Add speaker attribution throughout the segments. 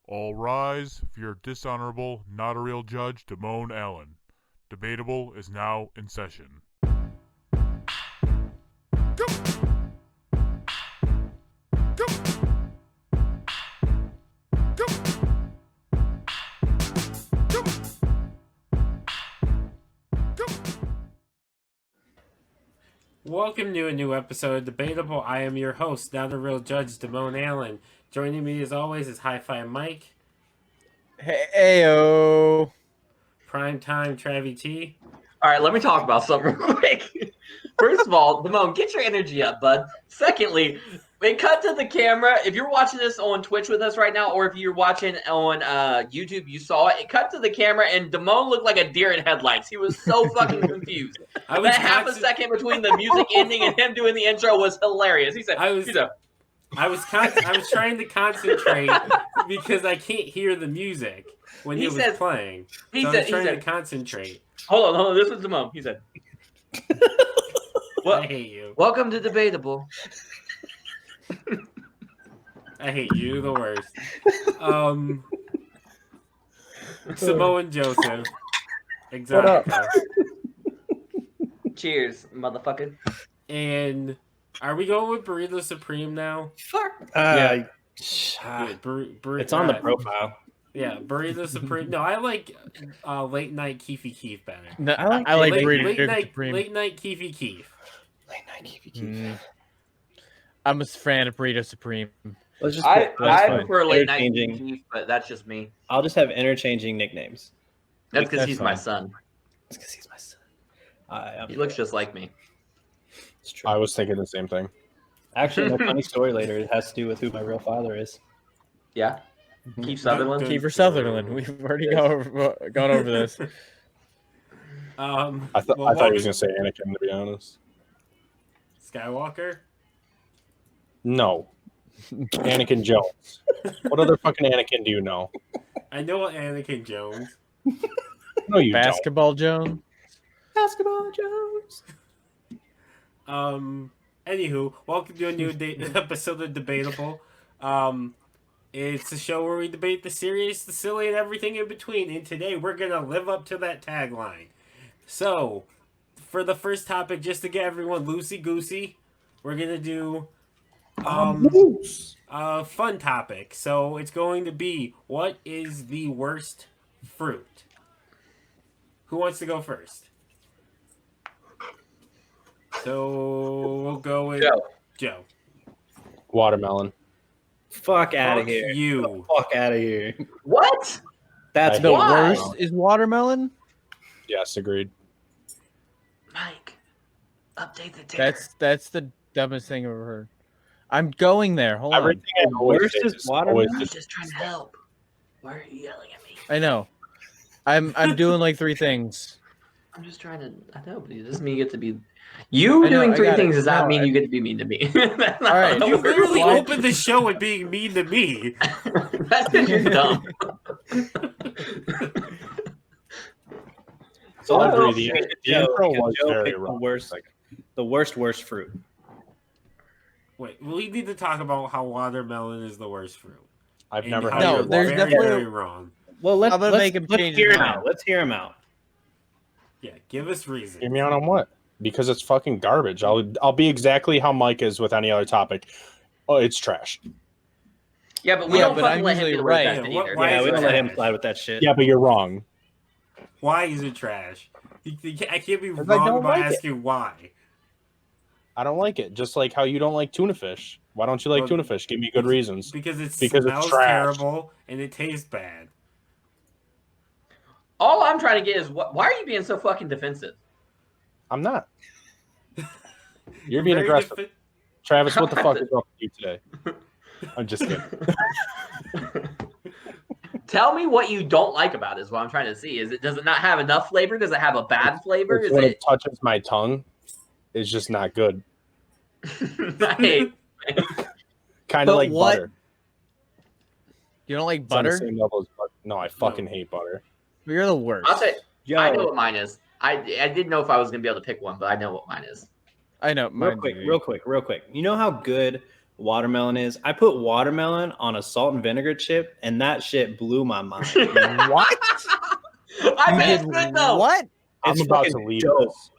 Speaker 1: All rise for your dishonorable, not a real judge, Damone Allen. Debatable is now in session.
Speaker 2: Welcome to a new episode of Debatable. I am your host, not a real judge, Damone Allen. Joining me as always is Hi-Fi Mike.
Speaker 3: Heyo.
Speaker 2: Primetime Travie T.
Speaker 4: All right, let me talk about something real quick. First of all, Damone, get your energy up, bud. Secondly, it cut to the camera. If you're watching this on Twitch with us right now, or if you're watching on YouTube, you saw it. It cut to the camera, and Damone looked like a deer in headlights. He was so fucking confused. That half a second between the music ending and him doing the intro was hilarious. He said,
Speaker 2: I was trying to concentrate because I can't hear the music when he was playing. I was trying to concentrate.
Speaker 4: Hold on. This was Damone. He said,
Speaker 2: I hate you.
Speaker 4: Welcome to Debatable.
Speaker 2: I hate you. You're the worst. Samoan Joseph. Exotica.
Speaker 4: Cheers, motherfucker.
Speaker 2: And are we going with Burrito Supreme now?
Speaker 4: Fuck.
Speaker 3: It's on the profile.
Speaker 2: Yeah, Burrito Supreme. No, I like Late Night Keefy Keef better.
Speaker 3: No, I like
Speaker 2: Burrito
Speaker 3: Supreme.
Speaker 2: Late Night Keefy Keef.
Speaker 3: Late Night Keefy Keef. I'm a fan of Burrito Supreme.
Speaker 4: I prefer Late Night Keef, but that's just me.
Speaker 5: I'll just have interchanging nicknames.
Speaker 4: That's because he's my son.
Speaker 5: That's because he's my son.
Speaker 4: He looks just like me.
Speaker 5: It's true.
Speaker 6: I was thinking the same thing.
Speaker 5: Actually, no funny story later. It has to do with who my real father is.
Speaker 4: Yeah. Keith Sutherland.
Speaker 3: Kiefer Sutherland. We've already gone over this.
Speaker 6: I thought he was going to say Anakin, to be honest.
Speaker 2: Skywalker?
Speaker 6: No. Anakin Jones. What other fucking Anakin do you know?
Speaker 2: I know Anakin Jones.
Speaker 6: No, you
Speaker 3: Basketball Jones.
Speaker 5: Basketball Jones.
Speaker 2: Anywho, welcome to a new episode of Debatable. It's a show where we debate the serious, the silly, and everything in between. And today we're gonna live up to that tagline. So, for the first topic, just to get everyone loosey goosey, we're gonna do a fun topic. So it's going to be, what is the worst fruit? Who wants to go first? So we'll go with Joe.
Speaker 6: Watermelon.
Speaker 5: Fuck out of here.
Speaker 2: You.
Speaker 5: Fuck out of here.
Speaker 4: What?
Speaker 5: That's
Speaker 3: The
Speaker 4: Why?
Speaker 3: worst is watermelon?
Speaker 6: Yes, agreed.
Speaker 4: Mike, update the ticker.
Speaker 3: That's the dumbest thing I've ever heard. I'm going there. Hold
Speaker 6: Everything
Speaker 3: on.
Speaker 6: I always
Speaker 5: Worst
Speaker 6: say
Speaker 5: is
Speaker 6: is
Speaker 5: watermelon?
Speaker 4: I'm just trying to help. Why are you yelling at me?
Speaker 3: I know. I'm doing like three things.
Speaker 4: I'm just trying to. I know, but it doesn't mean you get to be. You
Speaker 3: I know,
Speaker 4: doing
Speaker 3: I
Speaker 4: three
Speaker 3: got
Speaker 4: things
Speaker 3: it.
Speaker 4: does not
Speaker 3: No,
Speaker 4: mean
Speaker 3: I-
Speaker 4: you get to be mean to me.
Speaker 3: All right.
Speaker 2: You literally
Speaker 3: Why-
Speaker 2: opened the show with being mean to me.
Speaker 4: That's because you're dumb.
Speaker 5: So
Speaker 6: I
Speaker 5: I'll
Speaker 6: agree.
Speaker 5: agree.
Speaker 6: The intro was
Speaker 5: Joe
Speaker 6: very
Speaker 5: picked
Speaker 6: rough.
Speaker 5: the worst fruit.
Speaker 2: Wait, we need to talk about how watermelon is the worst fruit.
Speaker 6: I've
Speaker 2: And
Speaker 6: never
Speaker 2: how
Speaker 6: had
Speaker 3: No,
Speaker 2: you're
Speaker 6: your
Speaker 3: there's
Speaker 2: very,
Speaker 3: definitely-
Speaker 2: very wrong.
Speaker 5: Well, let's
Speaker 3: I'm gonna make him
Speaker 5: let's
Speaker 3: change
Speaker 5: hear
Speaker 3: his
Speaker 5: him
Speaker 3: mind.
Speaker 5: out. Let's hear him out.
Speaker 2: Yeah, give us reason.
Speaker 6: Hear me out on what? Because it's fucking garbage. I'll be exactly how Mike is with any other topic. Oh, it's trash.
Speaker 4: Yeah, but we
Speaker 3: Yeah,
Speaker 4: don't
Speaker 3: but
Speaker 4: fucking
Speaker 3: I'm
Speaker 4: let him
Speaker 3: usually
Speaker 4: be the
Speaker 3: right.
Speaker 4: worst
Speaker 2: Yeah,
Speaker 4: either.
Speaker 2: why
Speaker 5: Yeah,
Speaker 2: is
Speaker 5: we
Speaker 2: it
Speaker 5: don't let him
Speaker 2: trash?
Speaker 5: slide with that shit.
Speaker 6: Yeah, but you're wrong.
Speaker 2: Why is it trash? I can't be
Speaker 6: 'Cause I
Speaker 2: wrong
Speaker 6: don't
Speaker 2: by
Speaker 6: like it.
Speaker 2: asking why.
Speaker 6: I don't like it. Just like how you don't like tuna fish. Why don't you like
Speaker 2: Well,
Speaker 6: tuna fish? Give me good reasons.
Speaker 2: Because it
Speaker 6: Because it's
Speaker 2: smells
Speaker 6: trash.
Speaker 2: terrible and it tastes bad.
Speaker 4: All I'm trying to get is why are you being so fucking defensive?
Speaker 6: I'm not. You're being
Speaker 2: Very
Speaker 6: aggressive.
Speaker 2: defi-
Speaker 6: Travis, what the fuck is wrong with you today? I'm just kidding.
Speaker 4: Tell me what you don't like about it is what I'm trying to see. Does it not have enough flavor? Does it have a bad flavor?
Speaker 6: It's
Speaker 4: Is
Speaker 6: when
Speaker 4: it
Speaker 6: it touches my tongue, it's just not good.
Speaker 4: I hate
Speaker 6: Kind
Speaker 3: But
Speaker 6: of like
Speaker 3: what-
Speaker 6: butter.
Speaker 3: You don't like
Speaker 6: It's on the
Speaker 3: butter?
Speaker 6: same level as butter. No, I fucking hate butter.
Speaker 3: You're the worst.
Speaker 4: I'll say
Speaker 5: Yo,
Speaker 4: I know what mine is. I didn't know if I was gonna be able to pick one, but I know what mine is.
Speaker 3: I know.
Speaker 5: real quick. You know how good watermelon is. I put watermelon on a salt and vinegar chip, and that shit blew my mind.
Speaker 3: What?
Speaker 4: I
Speaker 3: You
Speaker 4: bet it's
Speaker 3: did
Speaker 4: good though.
Speaker 3: What?
Speaker 6: I'm
Speaker 5: It's
Speaker 6: about to
Speaker 5: fucking
Speaker 6: leave
Speaker 5: dope.
Speaker 6: this.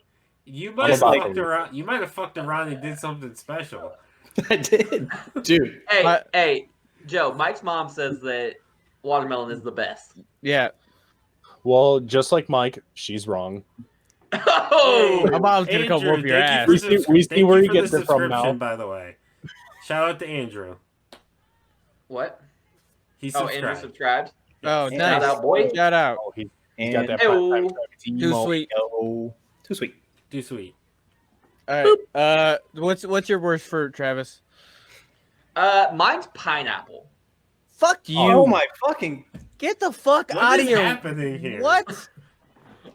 Speaker 2: You
Speaker 6: I'm
Speaker 2: might have
Speaker 6: about to
Speaker 2: fucked
Speaker 6: leave.
Speaker 2: around. You might have fucked around and did something special.
Speaker 5: I did, dude.
Speaker 4: Hey, Joe. Mike's mom says that watermelon is the best.
Speaker 3: Yeah.
Speaker 6: Well, just like Mike, she's wrong.
Speaker 4: Oh,
Speaker 3: My mom's gonna come
Speaker 2: Andrew,
Speaker 3: whoop your
Speaker 2: thank you
Speaker 3: ass.
Speaker 2: for
Speaker 6: We see-
Speaker 2: subs-
Speaker 6: we see
Speaker 2: thank
Speaker 6: where
Speaker 2: you
Speaker 6: he
Speaker 2: for the
Speaker 6: gets it from
Speaker 2: subscription,
Speaker 6: now.
Speaker 2: by the way. Shout out to Andrew.
Speaker 4: what?
Speaker 2: He
Speaker 4: Oh,
Speaker 2: subscribed.
Speaker 4: Andrew subscribed.
Speaker 3: Oh,
Speaker 5: Shout
Speaker 3: nice.
Speaker 4: out, boy.
Speaker 3: Shout out.
Speaker 6: Oh, he's
Speaker 5: And
Speaker 6: got that.
Speaker 4: Ew.
Speaker 6: part-time
Speaker 3: Too
Speaker 6: emo.
Speaker 3: sweet.
Speaker 5: yo, too sweet.
Speaker 2: Too sweet.
Speaker 3: All right. What's your worst fruit, Travis?
Speaker 4: Mine's pineapple.
Speaker 3: Fuck you.
Speaker 5: Oh my fucking!
Speaker 3: Get the fuck
Speaker 2: What
Speaker 3: out
Speaker 2: is
Speaker 3: of here.
Speaker 2: happening here?
Speaker 3: What?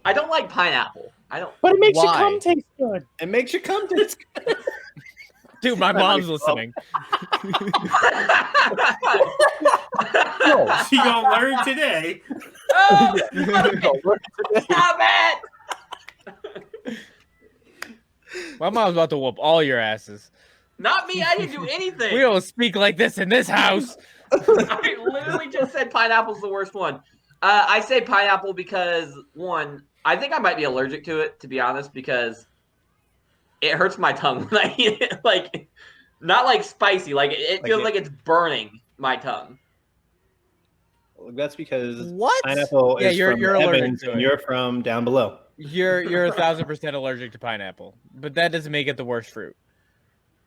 Speaker 4: I don't like pineapple. I don't.
Speaker 6: But it makes
Speaker 3: Why?
Speaker 6: your cum taste good.
Speaker 5: It makes you come to this.
Speaker 3: Dude, my mom's listening.
Speaker 2: She gonna learn today.
Speaker 4: Oh, stop it!
Speaker 3: My mom's about to whoop all your asses.
Speaker 4: Not me. I didn't do anything.
Speaker 3: We don't speak like this in this house.
Speaker 4: I literally just said pineapple's the worst one. I say pineapple because, one, I think I might be allergic to it, to be honest, because it hurts my tongue when I eat it. Like, not like spicy. Like, it feels like it's burning my tongue.
Speaker 5: That's because
Speaker 3: What?
Speaker 5: pineapple
Speaker 3: Yeah,
Speaker 5: is
Speaker 3: you're
Speaker 5: from
Speaker 3: allergic
Speaker 5: Evans,
Speaker 3: to
Speaker 5: and
Speaker 3: it.
Speaker 5: you're from down below.
Speaker 3: You're 1,000% allergic to pineapple, but that doesn't make it the worst fruit.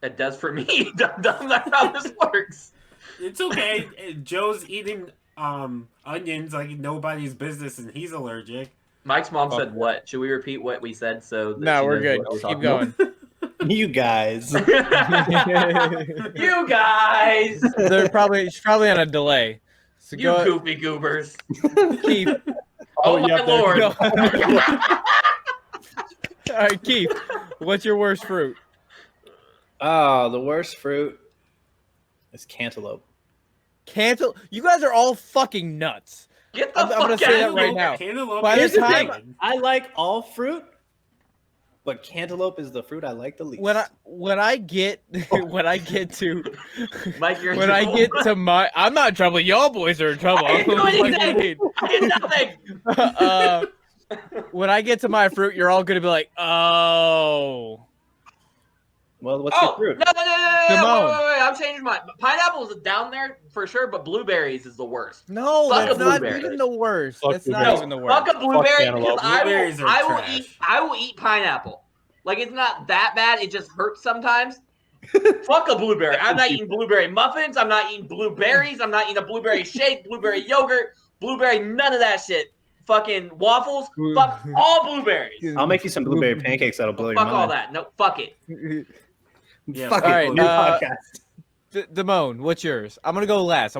Speaker 4: It does for me. That's not how this works.
Speaker 2: It's okay. Joe's eating onions like nobody's business, and he's allergic.
Speaker 4: Mike's mom said what? Should we repeat what we said? So that
Speaker 3: No,
Speaker 4: she
Speaker 3: we're
Speaker 4: knows
Speaker 3: good.
Speaker 4: what we're
Speaker 3: Keep
Speaker 4: talking
Speaker 3: going.
Speaker 5: You guys.
Speaker 4: about? You guys,
Speaker 3: She's probably on a delay. So
Speaker 4: you
Speaker 3: go,
Speaker 4: goofy goobers.
Speaker 3: Keith.
Speaker 4: Oh, my
Speaker 6: yeah, there-
Speaker 4: lord.
Speaker 3: Go. All right, Keith. What's your worst fruit?
Speaker 5: Oh, the worst fruit is cantaloupe.
Speaker 3: Cantaloupe. You guys are all fucking nuts.
Speaker 4: Get the
Speaker 3: I'm
Speaker 4: fuck
Speaker 3: gonna
Speaker 4: out
Speaker 3: say
Speaker 4: of
Speaker 3: that
Speaker 4: here.
Speaker 3: right now.
Speaker 2: Cantaloupe
Speaker 3: By
Speaker 2: is
Speaker 3: the
Speaker 5: Here's the thing.
Speaker 2: good.
Speaker 5: I like all fruit, but cantaloupe is the fruit I like the least.
Speaker 3: When I get when I get to
Speaker 4: Mike, you're in
Speaker 3: when I
Speaker 4: trouble.
Speaker 3: get to my I'm not in trouble. Y'all boys are in trouble.
Speaker 4: I didn't do
Speaker 3: What do you
Speaker 4: anything.
Speaker 3: mean?
Speaker 4: I did nothing.
Speaker 3: When I get to my fruit, you're all gonna be like, oh.
Speaker 5: Well, what's your
Speaker 4: Oh,
Speaker 5: fruit?
Speaker 4: no.
Speaker 3: Simone.
Speaker 4: Wait. I'm changing my pineapple is down there for sure, but blueberries is the worst.
Speaker 3: No,
Speaker 4: Fuck
Speaker 3: that's
Speaker 4: a
Speaker 3: not
Speaker 4: blueberry.
Speaker 3: even the worst.
Speaker 6: Fuck
Speaker 3: That's not
Speaker 6: blueberries.
Speaker 3: even the worst.
Speaker 4: Fuck a blueberry
Speaker 6: cantaloupe.
Speaker 4: because
Speaker 2: Blueberries are
Speaker 4: I will
Speaker 2: trash.
Speaker 4: eat pineapple. Like it's not that bad. It just hurts sometimes. Fuck a blueberry. I'm not eating blueberry muffins. I'm not eating blueberries. I'm not eating a blueberry shake, blueberry yogurt, blueberry, none of that shit. Fucking waffles. Fuck all blueberries.
Speaker 5: I'll make you some blueberry pancakes that'll blow your
Speaker 4: Fuck
Speaker 5: mind.
Speaker 4: all that. No, fuck it.
Speaker 2: Yeah,
Speaker 5: Fuck
Speaker 3: All
Speaker 5: it.
Speaker 3: right,
Speaker 5: New
Speaker 3: uh,
Speaker 5: podcast.
Speaker 3: Damone, what's yours? I'm gonna go last.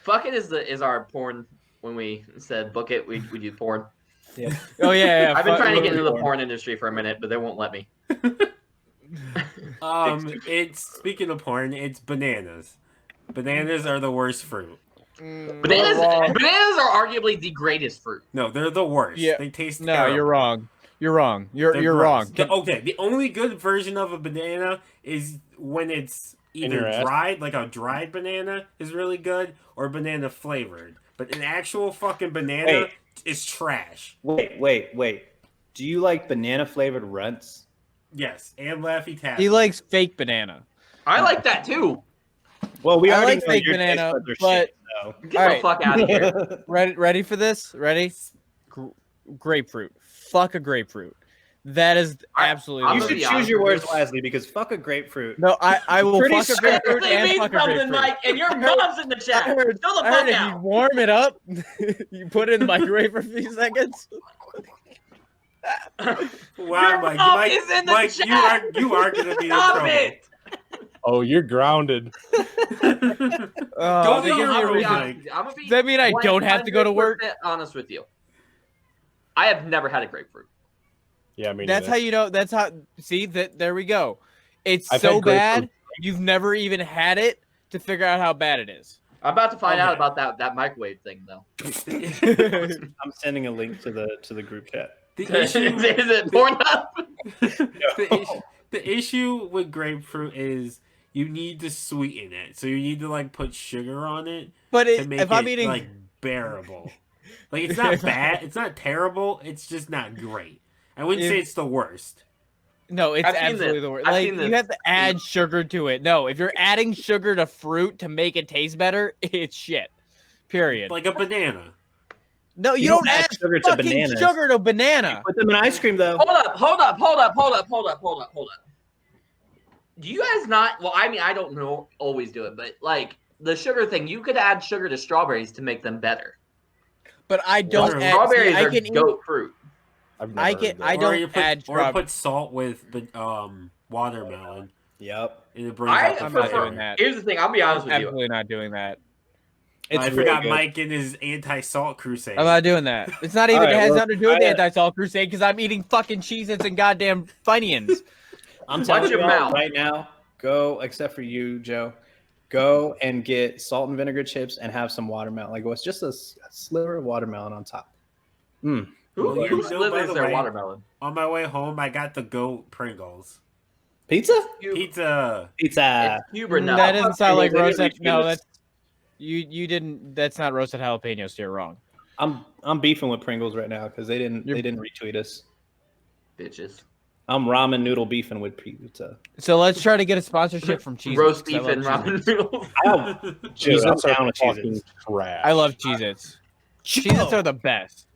Speaker 4: Fuck it is our porn. When we said book it, we do porn.
Speaker 3: Oh yeah.
Speaker 4: I've been trying to
Speaker 3: fuck-
Speaker 4: get into the porn industry for a minute, but they won't let me.
Speaker 2: It's speaking of porn, it's bananas. Bananas are the worst fruit.
Speaker 4: Bananas are arguably the greatest fruit.
Speaker 2: No, they're the worst.
Speaker 3: Yeah.
Speaker 2: They taste
Speaker 3: No,
Speaker 2: terrible.
Speaker 3: you're wrong. You're wrong. You're
Speaker 2: They're gross.
Speaker 3: wrong.
Speaker 2: Okay, the only good version of a banana is when it's
Speaker 6: In
Speaker 2: either
Speaker 6: your ass?
Speaker 2: dried, like a dried banana is really good, or banana flavored. But an actual fucking banana
Speaker 5: Wait.
Speaker 2: is trash.
Speaker 5: Wait. Do you like banana flavored runts?
Speaker 2: Yes, and Laffy Taffy.
Speaker 3: He likes fake banana.
Speaker 4: I like that too.
Speaker 5: Well, we
Speaker 3: I
Speaker 5: already
Speaker 3: like
Speaker 5: know
Speaker 3: fake
Speaker 5: your
Speaker 3: banana,
Speaker 5: taste buds are
Speaker 3: but-
Speaker 5: shit, so.
Speaker 4: Get
Speaker 3: All
Speaker 4: the
Speaker 3: right.
Speaker 4: fuck out of here.
Speaker 3: Ready for this? Ready? Grapefruit. Fuck a grapefruit. That is absolutely.
Speaker 4: I'm
Speaker 5: You
Speaker 3: the
Speaker 4: gonna
Speaker 5: should
Speaker 3: worst.
Speaker 4: be
Speaker 5: choose your
Speaker 4: honest
Speaker 5: words
Speaker 4: with you.
Speaker 5: wisely because fuck a grapefruit.
Speaker 3: No, I will
Speaker 5: Pretty
Speaker 3: fuck a
Speaker 5: sure
Speaker 3: grapefruit
Speaker 4: They
Speaker 3: and
Speaker 4: mean
Speaker 3: fuck a
Speaker 4: something,
Speaker 3: grapefruit.
Speaker 4: Mike, and your mom's in the
Speaker 3: I
Speaker 4: chat.
Speaker 3: heard,
Speaker 4: Fill the
Speaker 3: I heard
Speaker 4: fuck
Speaker 3: if you
Speaker 4: out.
Speaker 3: warm it up, you put it in the microwave for a few seconds.
Speaker 2: Wow,
Speaker 4: Your
Speaker 2: Mike,
Speaker 4: mom
Speaker 2: Mike,
Speaker 4: is in the
Speaker 2: Mike,
Speaker 4: chat.
Speaker 2: you are gonna be in
Speaker 4: Stop
Speaker 2: trouble.
Speaker 4: it.
Speaker 6: Oh, you're grounded.
Speaker 2: Don't
Speaker 3: They
Speaker 2: give
Speaker 3: give
Speaker 2: me
Speaker 3: me
Speaker 2: a
Speaker 3: a
Speaker 2: reason.
Speaker 3: reason.
Speaker 4: I'm gonna be
Speaker 3: Does that mean I don't have to go to work?
Speaker 4: 100% honest with you. I have never had a grapefruit.
Speaker 6: Yeah, me
Speaker 3: That's
Speaker 6: neither.
Speaker 3: how you know. That's how. See that? There we go. It's
Speaker 6: I've
Speaker 3: so
Speaker 6: had grapefruit.
Speaker 3: bad. You've never even had it to figure out how bad it is.
Speaker 4: I'm about to find out
Speaker 2: Okay.
Speaker 4: about that microwave thing though.
Speaker 5: I'm sending a link to the group chat.
Speaker 2: The
Speaker 4: Is
Speaker 2: issue,
Speaker 4: it porn up?
Speaker 2: the issue with grapefruit is you need to sweeten it. So you need to like put sugar on it
Speaker 3: But
Speaker 2: to make
Speaker 3: if I'm
Speaker 2: it
Speaker 3: eating,
Speaker 2: like bearable. Like it's not bad. It's not terrible. It's just not great. I wouldn't say it's the worst.
Speaker 3: no, it's
Speaker 4: I've seen
Speaker 3: absolutely
Speaker 4: this.
Speaker 3: the worst.
Speaker 4: I've
Speaker 3: Like
Speaker 4: seen
Speaker 3: you
Speaker 4: this.
Speaker 3: have to add sugar to it. No, if you're adding sugar to fruit to make it taste better, it's shit. Period.
Speaker 2: Like a banana.
Speaker 3: No, you
Speaker 5: You
Speaker 3: don't
Speaker 5: don't add
Speaker 3: add
Speaker 5: sugar to
Speaker 3: fucking
Speaker 5: bananas.
Speaker 3: sugar to banana.
Speaker 5: Put them in ice cream though.
Speaker 4: Hold up. Do you guys not? Well, I mean, I don't know. Always do it, but like the sugar thing, you could add sugar to strawberries to make them better.
Speaker 3: But I don't
Speaker 2: Water-
Speaker 3: add.
Speaker 4: Strawberries
Speaker 3: I
Speaker 4: are
Speaker 3: can eat.
Speaker 4: goat fruit.
Speaker 6: I've never
Speaker 3: I
Speaker 6: heard
Speaker 3: can.
Speaker 6: that.
Speaker 3: I
Speaker 2: Or
Speaker 3: don't
Speaker 2: you put,
Speaker 3: add
Speaker 2: or
Speaker 3: strawberries.
Speaker 2: put salt with watermelon,
Speaker 5: Yep.
Speaker 2: and it brings
Speaker 4: I
Speaker 2: out the
Speaker 3: I'm not
Speaker 2: flavor.
Speaker 3: doing that.
Speaker 4: Here's the thing. I'll be honest with you.
Speaker 3: Absolutely not doing that.
Speaker 5: It's
Speaker 2: I
Speaker 5: really
Speaker 2: forgot
Speaker 5: good.
Speaker 2: Mike and his anti-salt crusade.
Speaker 3: I'm not doing that. It's not even.
Speaker 5: All right,
Speaker 3: it has
Speaker 5: well,
Speaker 3: nothing to do with the
Speaker 5: I-
Speaker 3: anti-salt crusade because I'm eating fucking Cheez-Its and goddamn Funyuns.
Speaker 5: I'm
Speaker 4: Watch
Speaker 5: telling
Speaker 4: your
Speaker 5: you
Speaker 4: mouth.
Speaker 5: right now, go, except for you, Joe, go and get salt and vinegar chips and have some watermelon. Like, it's just a sliver of watermelon on top.
Speaker 4: Who
Speaker 2: Well, you know, by
Speaker 4: slivers
Speaker 2: the
Speaker 4: their
Speaker 2: way-
Speaker 4: watermelon?
Speaker 2: On my way home, I got the goat Pringles.
Speaker 5: Pizza?
Speaker 2: Pizza.
Speaker 5: Pizza.
Speaker 4: It's Huber now.
Speaker 3: That doesn't sound like
Speaker 5: They didn't
Speaker 3: roasted.
Speaker 5: reach
Speaker 3: No,
Speaker 5: Pringles.
Speaker 3: that's you didn't. That's not roasted jalapenos. You're wrong.
Speaker 5: I'm beefing with Pringles right now because they didn't retweet us.
Speaker 4: Bitches.
Speaker 5: I'm ramen noodle beefing with pizza.
Speaker 3: So let's try to get a sponsorship from Cheez-Its.
Speaker 4: Roast
Speaker 3: 'cause I
Speaker 4: beef
Speaker 3: love
Speaker 4: and
Speaker 3: Cheez-Its.
Speaker 4: ramen noodles.
Speaker 5: Dude, I'm
Speaker 6: Cheez-Its
Speaker 5: down
Speaker 6: are
Speaker 5: with
Speaker 6: fucking
Speaker 5: Cheez-Its.
Speaker 6: trash.
Speaker 3: I love Cheez-Its. Cheez-Its are the best.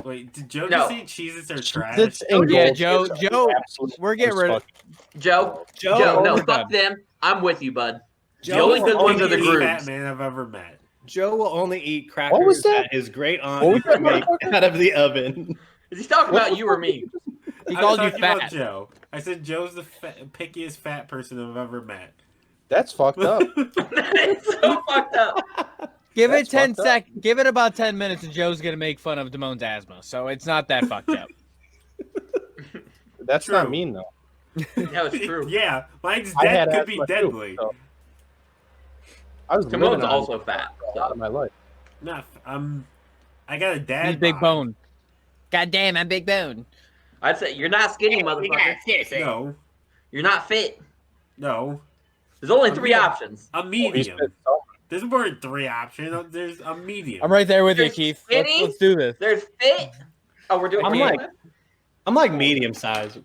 Speaker 2: Wait, did Joe
Speaker 4: No.
Speaker 2: just say Cheez-Its are trash?
Speaker 6: Cheez-Its and
Speaker 3: Yeah,
Speaker 6: Gold Chips
Speaker 3: Joe,
Speaker 6: are absolute
Speaker 3: we're getting
Speaker 6: worst
Speaker 3: rid of-
Speaker 6: fucking-
Speaker 4: Joe,
Speaker 5: Joe,
Speaker 4: no,
Speaker 3: we're
Speaker 4: fuck
Speaker 3: done.
Speaker 4: them. I'm with you, bud.
Speaker 5: Joe
Speaker 4: the only
Speaker 5: will
Speaker 4: good ones
Speaker 5: only
Speaker 4: are the
Speaker 2: Biggest
Speaker 5: eat-
Speaker 2: fat
Speaker 4: grooves.
Speaker 2: man I've ever met.
Speaker 5: Joe will only eat crackers
Speaker 6: What was that?
Speaker 5: his great aunt
Speaker 6: What was
Speaker 5: used to
Speaker 6: that,
Speaker 5: make out of the oven.
Speaker 4: Is he talking about you or me?
Speaker 3: He
Speaker 2: I was
Speaker 3: called you
Speaker 2: talking about
Speaker 3: fat.
Speaker 2: Joe. I said Joe's the pickiest fat person I've ever met.
Speaker 6: That's fucked up.
Speaker 4: It's so fucked up.
Speaker 3: Give
Speaker 6: That's
Speaker 3: it 10
Speaker 6: fucked up.
Speaker 3: Give it about 10 minutes, and Joe's gonna make fun of Damone's asthma. So it's not that fucked up.
Speaker 6: That's
Speaker 2: True.
Speaker 6: not mean though.
Speaker 4: No, it's true.
Speaker 2: Yeah, mine's
Speaker 6: I had
Speaker 2: dead. Could be
Speaker 6: asthma too,
Speaker 2: deadly.
Speaker 6: so I was
Speaker 4: Timon's
Speaker 6: living on
Speaker 4: also fat.
Speaker 6: a lot of my life.
Speaker 2: Not. I got a dad.
Speaker 3: He's big
Speaker 2: bod.
Speaker 3: bone. God damn, I'm big bone.
Speaker 4: I'd say you're not skinny, motherfucker.
Speaker 2: No,
Speaker 4: You're not fit.
Speaker 2: no.
Speaker 4: There's only
Speaker 2: I'm
Speaker 4: 3
Speaker 2: not.
Speaker 4: options.
Speaker 2: A
Speaker 6: He's
Speaker 2: medium.
Speaker 6: fit so
Speaker 2: There's more than 3 options. There's a medium.
Speaker 3: I'm right there with you,
Speaker 4: You're
Speaker 3: Keith.
Speaker 4: skinny?
Speaker 3: Let's do this.
Speaker 4: There's fit. Oh, we're doing.
Speaker 5: I'm
Speaker 4: we're
Speaker 5: like-
Speaker 4: doing
Speaker 5: I'm like medium size.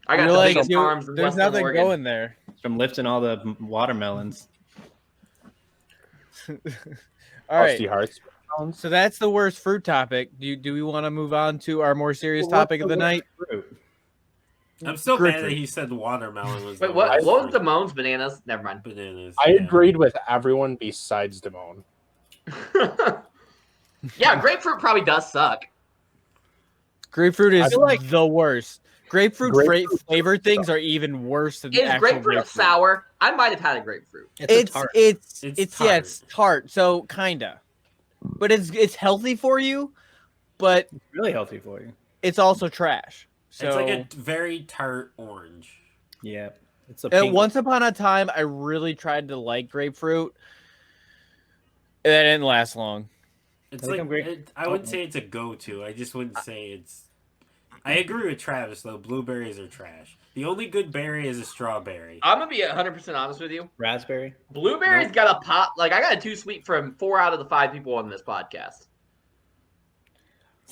Speaker 4: I got
Speaker 3: You're
Speaker 4: the
Speaker 3: like,
Speaker 4: biggest
Speaker 3: dude,
Speaker 4: arms in
Speaker 3: there's
Speaker 4: Western
Speaker 3: nothing
Speaker 4: Oregon.
Speaker 3: going there.
Speaker 5: From lifting all the watermelons.
Speaker 3: All right.
Speaker 6: Frosty Hearts.
Speaker 3: So that's the worst fruit topic. Do we want to move on to our more serious
Speaker 5: Well, what's
Speaker 3: topic of
Speaker 5: the
Speaker 3: the night?
Speaker 5: worst fruit?
Speaker 2: I'm so mad
Speaker 3: Grapefruit.
Speaker 2: that he said watermelon was.
Speaker 4: Wait,
Speaker 2: the
Speaker 4: what?
Speaker 2: worst
Speaker 4: What was
Speaker 2: fruit.
Speaker 4: Damone's bananas? Never mind.
Speaker 2: Bananas.
Speaker 6: I
Speaker 2: yeah.
Speaker 6: agreed with everyone besides Damone.
Speaker 4: Yeah, grapefruit probably does suck.
Speaker 3: Grapefruit
Speaker 6: I
Speaker 3: is
Speaker 6: feel like-
Speaker 3: the worst. Grapefruit,
Speaker 6: Grapefruit
Speaker 3: flavored things are even worse than
Speaker 4: Is
Speaker 3: actual
Speaker 4: grapefruit sour? I might have had a grapefruit.
Speaker 3: It's
Speaker 5: tart.
Speaker 3: it's
Speaker 2: It's
Speaker 3: yeah, it's tart. So kinda, but it's healthy for you, but
Speaker 5: really healthy for you.
Speaker 3: it's also trash. So
Speaker 2: It's like a very tart orange.
Speaker 5: Yeah. It's a pink.
Speaker 3: once upon a time, I really tried to like grapefruit. And that didn't last long.
Speaker 2: It's
Speaker 5: I think
Speaker 2: like
Speaker 5: I'm great.
Speaker 2: I wouldn't say it's a go-to. I just wouldn't say it's. I agree with Travis though. Blueberries are trash. The only good berry is a strawberry.
Speaker 4: I'm gonna be 100% honest with you.
Speaker 5: raspberry.
Speaker 4: Blueberries got a pop. Like I got a 2 sweet from 4 out of the 5 people on this podcast.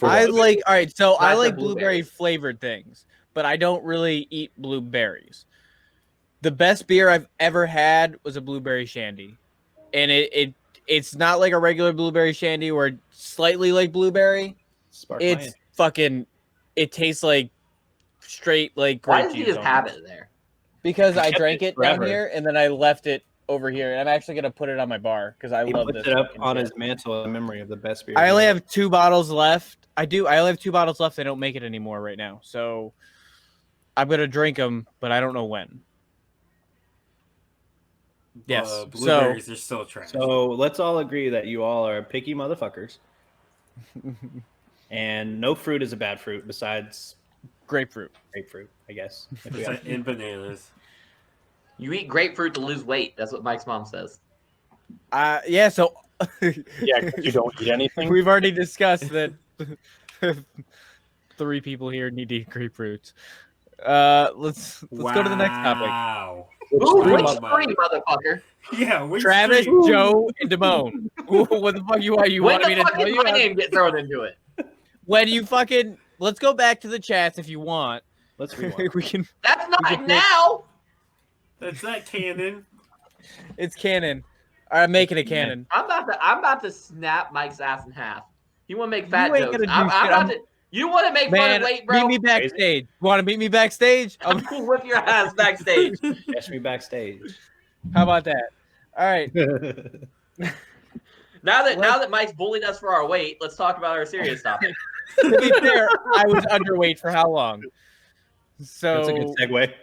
Speaker 3: I like all right. So I
Speaker 4: Not the
Speaker 3: like
Speaker 4: blueberries.
Speaker 3: blueberry flavored things, but I don't really eat blueberries. The best beer I've ever had was a blueberry shandy, and it's not like a regular blueberry shandy where it's slightly like blueberry.
Speaker 5: Spark
Speaker 3: It's fucking. It tastes like straight like
Speaker 4: Why
Speaker 3: grape
Speaker 4: does he
Speaker 3: juice
Speaker 4: just
Speaker 3: almost.
Speaker 4: have it there?
Speaker 3: Because I
Speaker 5: kept
Speaker 3: drank
Speaker 5: it
Speaker 3: it down
Speaker 5: forever.
Speaker 3: here and then I left it over here, and I'm actually gonna put it on my bar because I
Speaker 5: He
Speaker 3: love
Speaker 5: puts
Speaker 3: this.
Speaker 5: it up
Speaker 3: fucking
Speaker 5: on
Speaker 3: shit.
Speaker 5: his mantle in memory of the best beer.
Speaker 3: I only
Speaker 5: ever.
Speaker 3: have 2 bottles left. I only have 2 bottles left. They don't make it anymore right now, so I'm gonna drink them, but I don't know when. Yes,
Speaker 2: Blueberries are still trash.
Speaker 5: So let's all agree that you all are picky motherfuckers, and no fruit is a bad fruit besides
Speaker 3: Grapefruit.
Speaker 5: grapefruit, I guess. If we have-
Speaker 2: In bananas.
Speaker 4: You eat grapefruit to lose weight. That's what Mike's mom says.
Speaker 3: Yeah. So
Speaker 6: Yeah, 'cause you don't eat anything.
Speaker 3: we've already discussed that 3 people here need to eat grapefruits. Let's go to the next topic.
Speaker 2: Wow.
Speaker 4: Ooh,
Speaker 2: Stream
Speaker 4: which
Speaker 2: up,
Speaker 4: three, motherfucker?
Speaker 2: Yeah, which
Speaker 3: Travis,
Speaker 2: stream?
Speaker 3: Joe, and Damone. What the fuck you want? You
Speaker 4: When
Speaker 3: want me
Speaker 4: the
Speaker 3: to
Speaker 4: fuck
Speaker 3: tell
Speaker 4: did
Speaker 3: you?
Speaker 4: my name get thrown into it?
Speaker 3: When you fucking let's go back to the chats if you want.
Speaker 5: Let's rewind.
Speaker 3: We can.
Speaker 4: That's
Speaker 3: We
Speaker 4: not
Speaker 3: can
Speaker 4: now.
Speaker 2: That's not canon.
Speaker 3: It's canon. All right, I'm making it canon.
Speaker 4: I'm about to snap Mike's ass in half. You want to make fat
Speaker 3: You ain't
Speaker 4: jokes?
Speaker 3: gonna do
Speaker 4: I'm
Speaker 3: shit.
Speaker 4: about to. You want to make fun
Speaker 3: Man,
Speaker 4: of weight, bro?
Speaker 3: meet me backstage. Want to meet me backstage?
Speaker 4: We'll whip your ass backstage.
Speaker 5: Catch me backstage.
Speaker 3: How about that? All right.
Speaker 4: Now that Mike's bullied us for our weight, let's talk about our serious topic.
Speaker 3: To be fair, I was underweight for how long? So
Speaker 5: That's a good segue.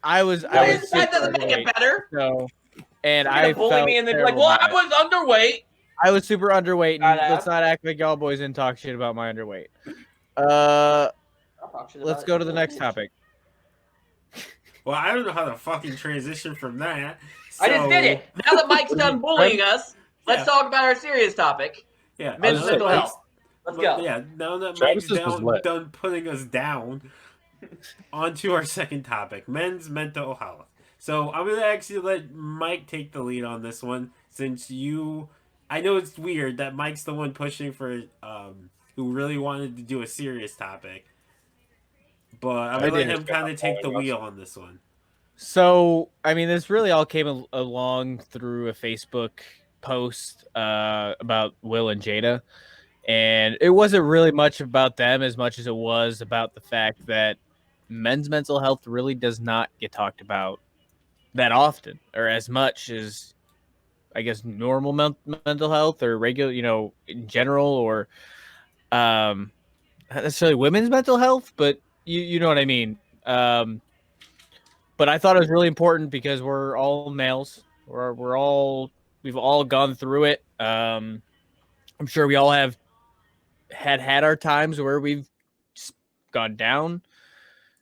Speaker 3: I was
Speaker 4: That
Speaker 3: super
Speaker 4: doesn't make it
Speaker 3: underweight.
Speaker 4: better.
Speaker 3: So, and
Speaker 4: You're
Speaker 3: I
Speaker 4: gonna bully
Speaker 3: felt
Speaker 4: me and then be like,
Speaker 3: terrible
Speaker 4: "Well, I
Speaker 3: about it.
Speaker 4: was underweight."
Speaker 3: I was super underweight. And
Speaker 4: Badass.
Speaker 3: let's not act like y'all boys didn't talk shit about my underweight.
Speaker 4: I'll talk shit
Speaker 3: Let's
Speaker 4: about
Speaker 3: go
Speaker 4: it.
Speaker 3: to the next topic.
Speaker 2: Well, I don't know how to fucking transition from that.
Speaker 4: I just did it. Now that Mike's done bullying us, let's
Speaker 2: Yeah.
Speaker 4: talk about our serious topic.
Speaker 2: Yeah,
Speaker 4: Men's
Speaker 2: now that
Speaker 4: mental
Speaker 2: Mike's-
Speaker 4: health. Let's go.
Speaker 2: Yeah, now that Mike's
Speaker 6: Travis's was lit.
Speaker 2: done putting us down, on to our second topic, men's mental health. So I'm going to actually let Mike take the lead on this one, since I know it's weird that Mike's the one pushing for, who really wanted to do a serious topic. But I'm going to let him kind of take the wheel on this one.
Speaker 3: So, I mean, this really all came along through a Facebook post about Will and Jada. And it wasn't really much about them as much as it was about the fact that men's mental health really does not get talked about that often or as much as, I guess, normal mental health or regular, in general, or not necessarily women's mental health, but you know what I mean. But I thought it was really important because we're all males. We've all gone through it. I'm sure we all have had our times where we've gone down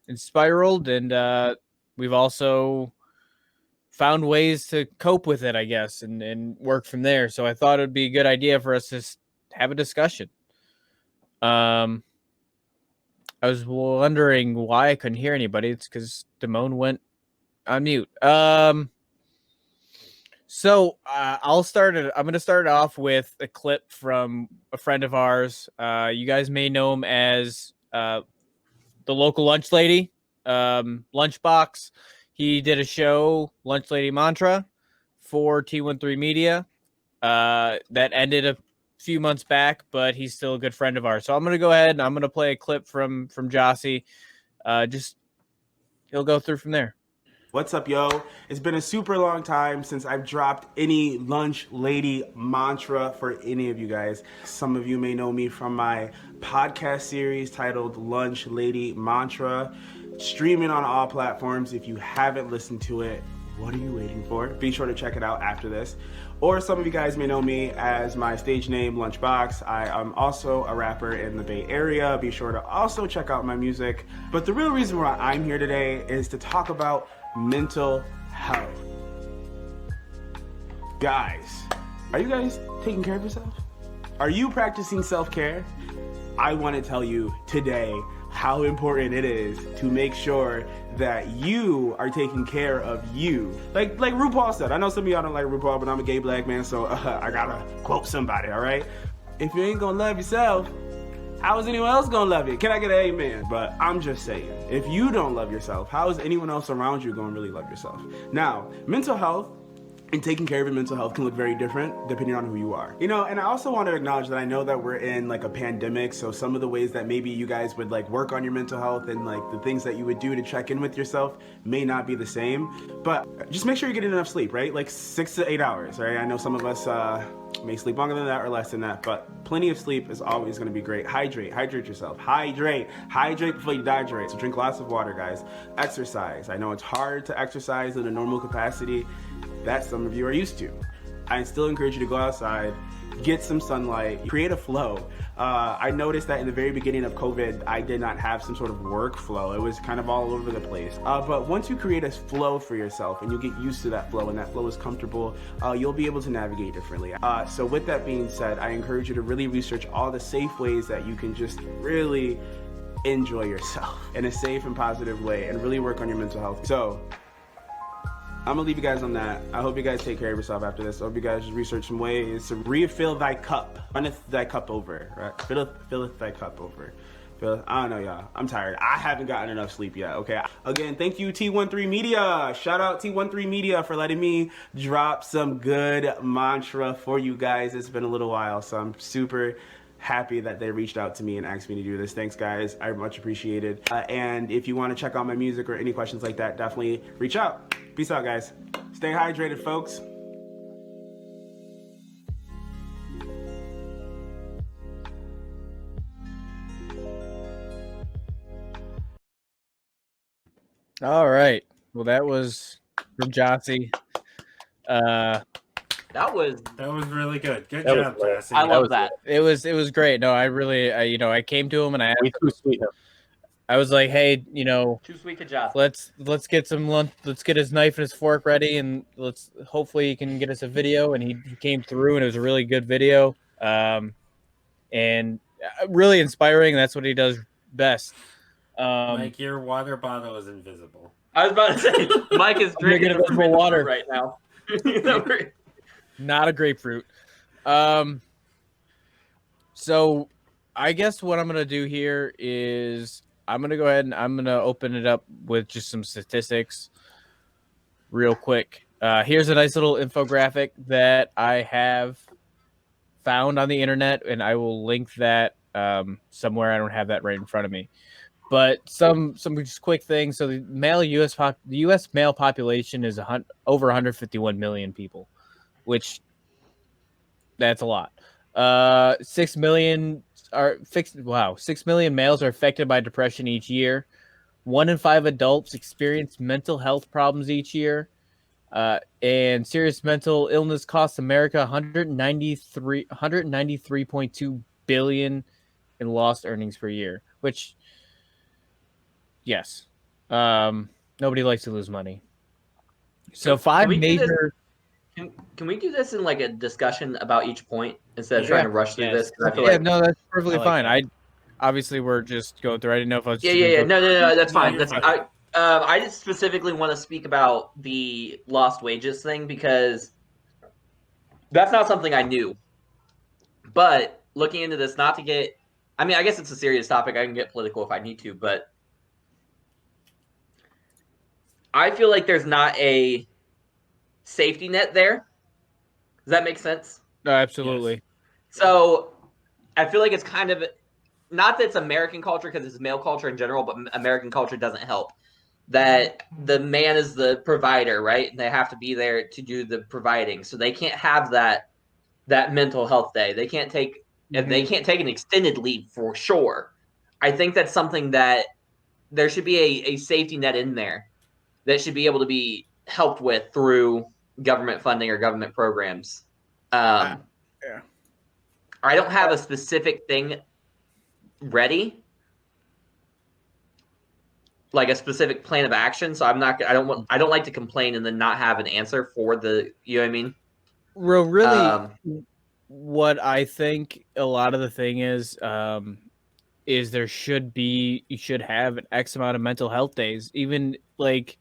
Speaker 3: and spiraled, and we've also found ways to cope with it, I guess, and work from there. So I thought it'd be a good idea for us to have a discussion. I was wondering why I couldn't hear anybody. It's because Damone went on mute. So I'm going to start off with a clip from a friend of ours. You guys may know him as the local lunch lady, Lunchbox. He did a show, Lunch Lady Mantra, for T13 Media. That ended a few months back, but he's still a good friend of ours. So I'm going to go ahead and I'm going to play a clip from Jossie. He'll go through from there.
Speaker 7: What's up, yo? It's been a super long time since I've dropped any Lunch Lady mantra for any of you guys. Some of you may know me from my podcast series titled Lunch Lady Mantra, streaming on all platforms. If you haven't listened to it, what are you waiting for? Be sure to check it out after this. Or some of you guys may know me as my stage name, Lunchbox. I am also a rapper in the Bay Area. Be sure to also check out my music. But the real reason why I'm here today is to talk about mental health. Guys, are you guys taking care of yourself? Are you practicing self-care? I want to tell you today how important it is to make sure that you are taking care of you. Like RuPaul said, I know some of y'all don't like RuPaul, but I'm a gay black man, so I gotta quote somebody, all right? If you ain't gonna love yourself, how is anyone else gonna love you? Can I get an amen? But I'm just saying, if you don't love yourself, how is anyone else around you gonna really love yourself? Now, mental health and taking care of your mental health can look very different depending on who you are. And I also want to acknowledge that I know that we're in like a pandemic, so some of the ways that maybe you guys would like work on your mental health and like the things that you would do to check in with yourself may not be the same. But just make sure you're getting enough sleep, right? Like 6 to 8 hours, right? I know some of us may sleep longer than that or less than that, but plenty of sleep is always going to be great. Hydrate yourself. Hydrate before you dehydrate. So drink lots of water, guys. Exercise. I know it's hard to exercise in a normal capacity that some of you are used to. I still encourage you to go outside, get some sunlight, create a flow. I noticed that in the very beginning of COVID, I did not have some sort of workflow. It was kind of all over the place. But once you create a flow for yourself and you get used to that flow and that flow is comfortable, you'll be able to navigate differently. So with that being said, I encourage you to really research all the safe ways that you can just really enjoy yourself in a safe and positive way and really work on your mental health. So I'm gonna leave you guys on that. I hope you guys take care of yourself after this. I hope you guys just research some ways to refill thy cup. Runneth thy cup over, right? Filleth thy cup over. I don't know, y'all. I'm tired. I haven't gotten enough sleep yet, okay? Again, thank you, T13 Media. Shout out T13 Media for letting me drop some good mantra for you guys. It's been a little while, so I'm super happy that they reached out to me and asked me to do this. Thanks, guys. I much appreciated. And if you want to check out my music or any questions like that, definitely reach out. Peace out, guys. Stay hydrated, folks.
Speaker 3: All right. Well, that was from Jossie.
Speaker 4: That was
Speaker 2: really good. Good
Speaker 6: That
Speaker 2: job,
Speaker 6: was
Speaker 2: Jesse.
Speaker 4: I love that.
Speaker 3: It was great. No, I really, I came to him and I asked
Speaker 6: Way
Speaker 3: him,
Speaker 6: too sweet.
Speaker 3: I was like, hey,
Speaker 4: Too sweet to Josh.
Speaker 3: let's get some lunch. Let's get his knife and his fork ready, and let's hopefully he can get us a video. And he came through, and it was a really good video, and really inspiring. That's what he does best.
Speaker 2: Mike, your water bottle is invisible.
Speaker 4: I was about to say, Mike is drinking
Speaker 3: Drinking invisible water
Speaker 4: right now.
Speaker 3: not a grapefruit. So I guess what I'm gonna do here is I'm gonna go ahead and I'm gonna open it up with just some statistics real quick. Here's a nice little infographic that I have found on the internet, and I will link that somewhere. I don't have that right in front of me, but some just quick things. So the U.S. male population is over 151 million people, which that's a lot. 6 million are fixed. Wow, 6 million males are affected by depression each year. 1 in 5 adults experience mental health problems each year. And serious mental illness costs America 193.2 billion in lost earnings per year. Which, yes, nobody likes to lose money. So five major.
Speaker 4: Can we do this in like a discussion about each point instead of trying to rush through this? 'Cause I feel
Speaker 3: Yeah,
Speaker 4: like
Speaker 3: no, that's perfectly
Speaker 5: like
Speaker 3: fine.
Speaker 5: that.
Speaker 3: Obviously we're just going through. I didn't know if I was.
Speaker 4: yeah. No, that's
Speaker 2: No,
Speaker 4: fine.
Speaker 2: you're
Speaker 4: That's
Speaker 2: fine.
Speaker 4: I just specifically want to speak about the lost wages thing because that's not something I knew. But looking into this, not to get, I mean, I guess it's a serious topic. I can get political if I need to, but I feel like there's not a safety net there. Does that make sense?
Speaker 3: No, absolutely.
Speaker 2: Yes.
Speaker 4: So I feel like it's kind of not that it's American culture because it's male culture in general, but American culture doesn't help. That the man is the provider, right? And they have to be there to do the providing, so they can't have that mental health day. They can't take if they can't take an extended leave for sure. I think that's something that there should be a safety net in there that should be able to be helped with through government funding or government programs.
Speaker 3: Yeah.
Speaker 4: I don't have a specific thing ready, like a specific plan of action. So I'm not. I don't like to complain and then not have an answer for the. You know what I mean?
Speaker 3: Well, really, what I think a lot of the thing is you should have an X amount of mental health days. Even like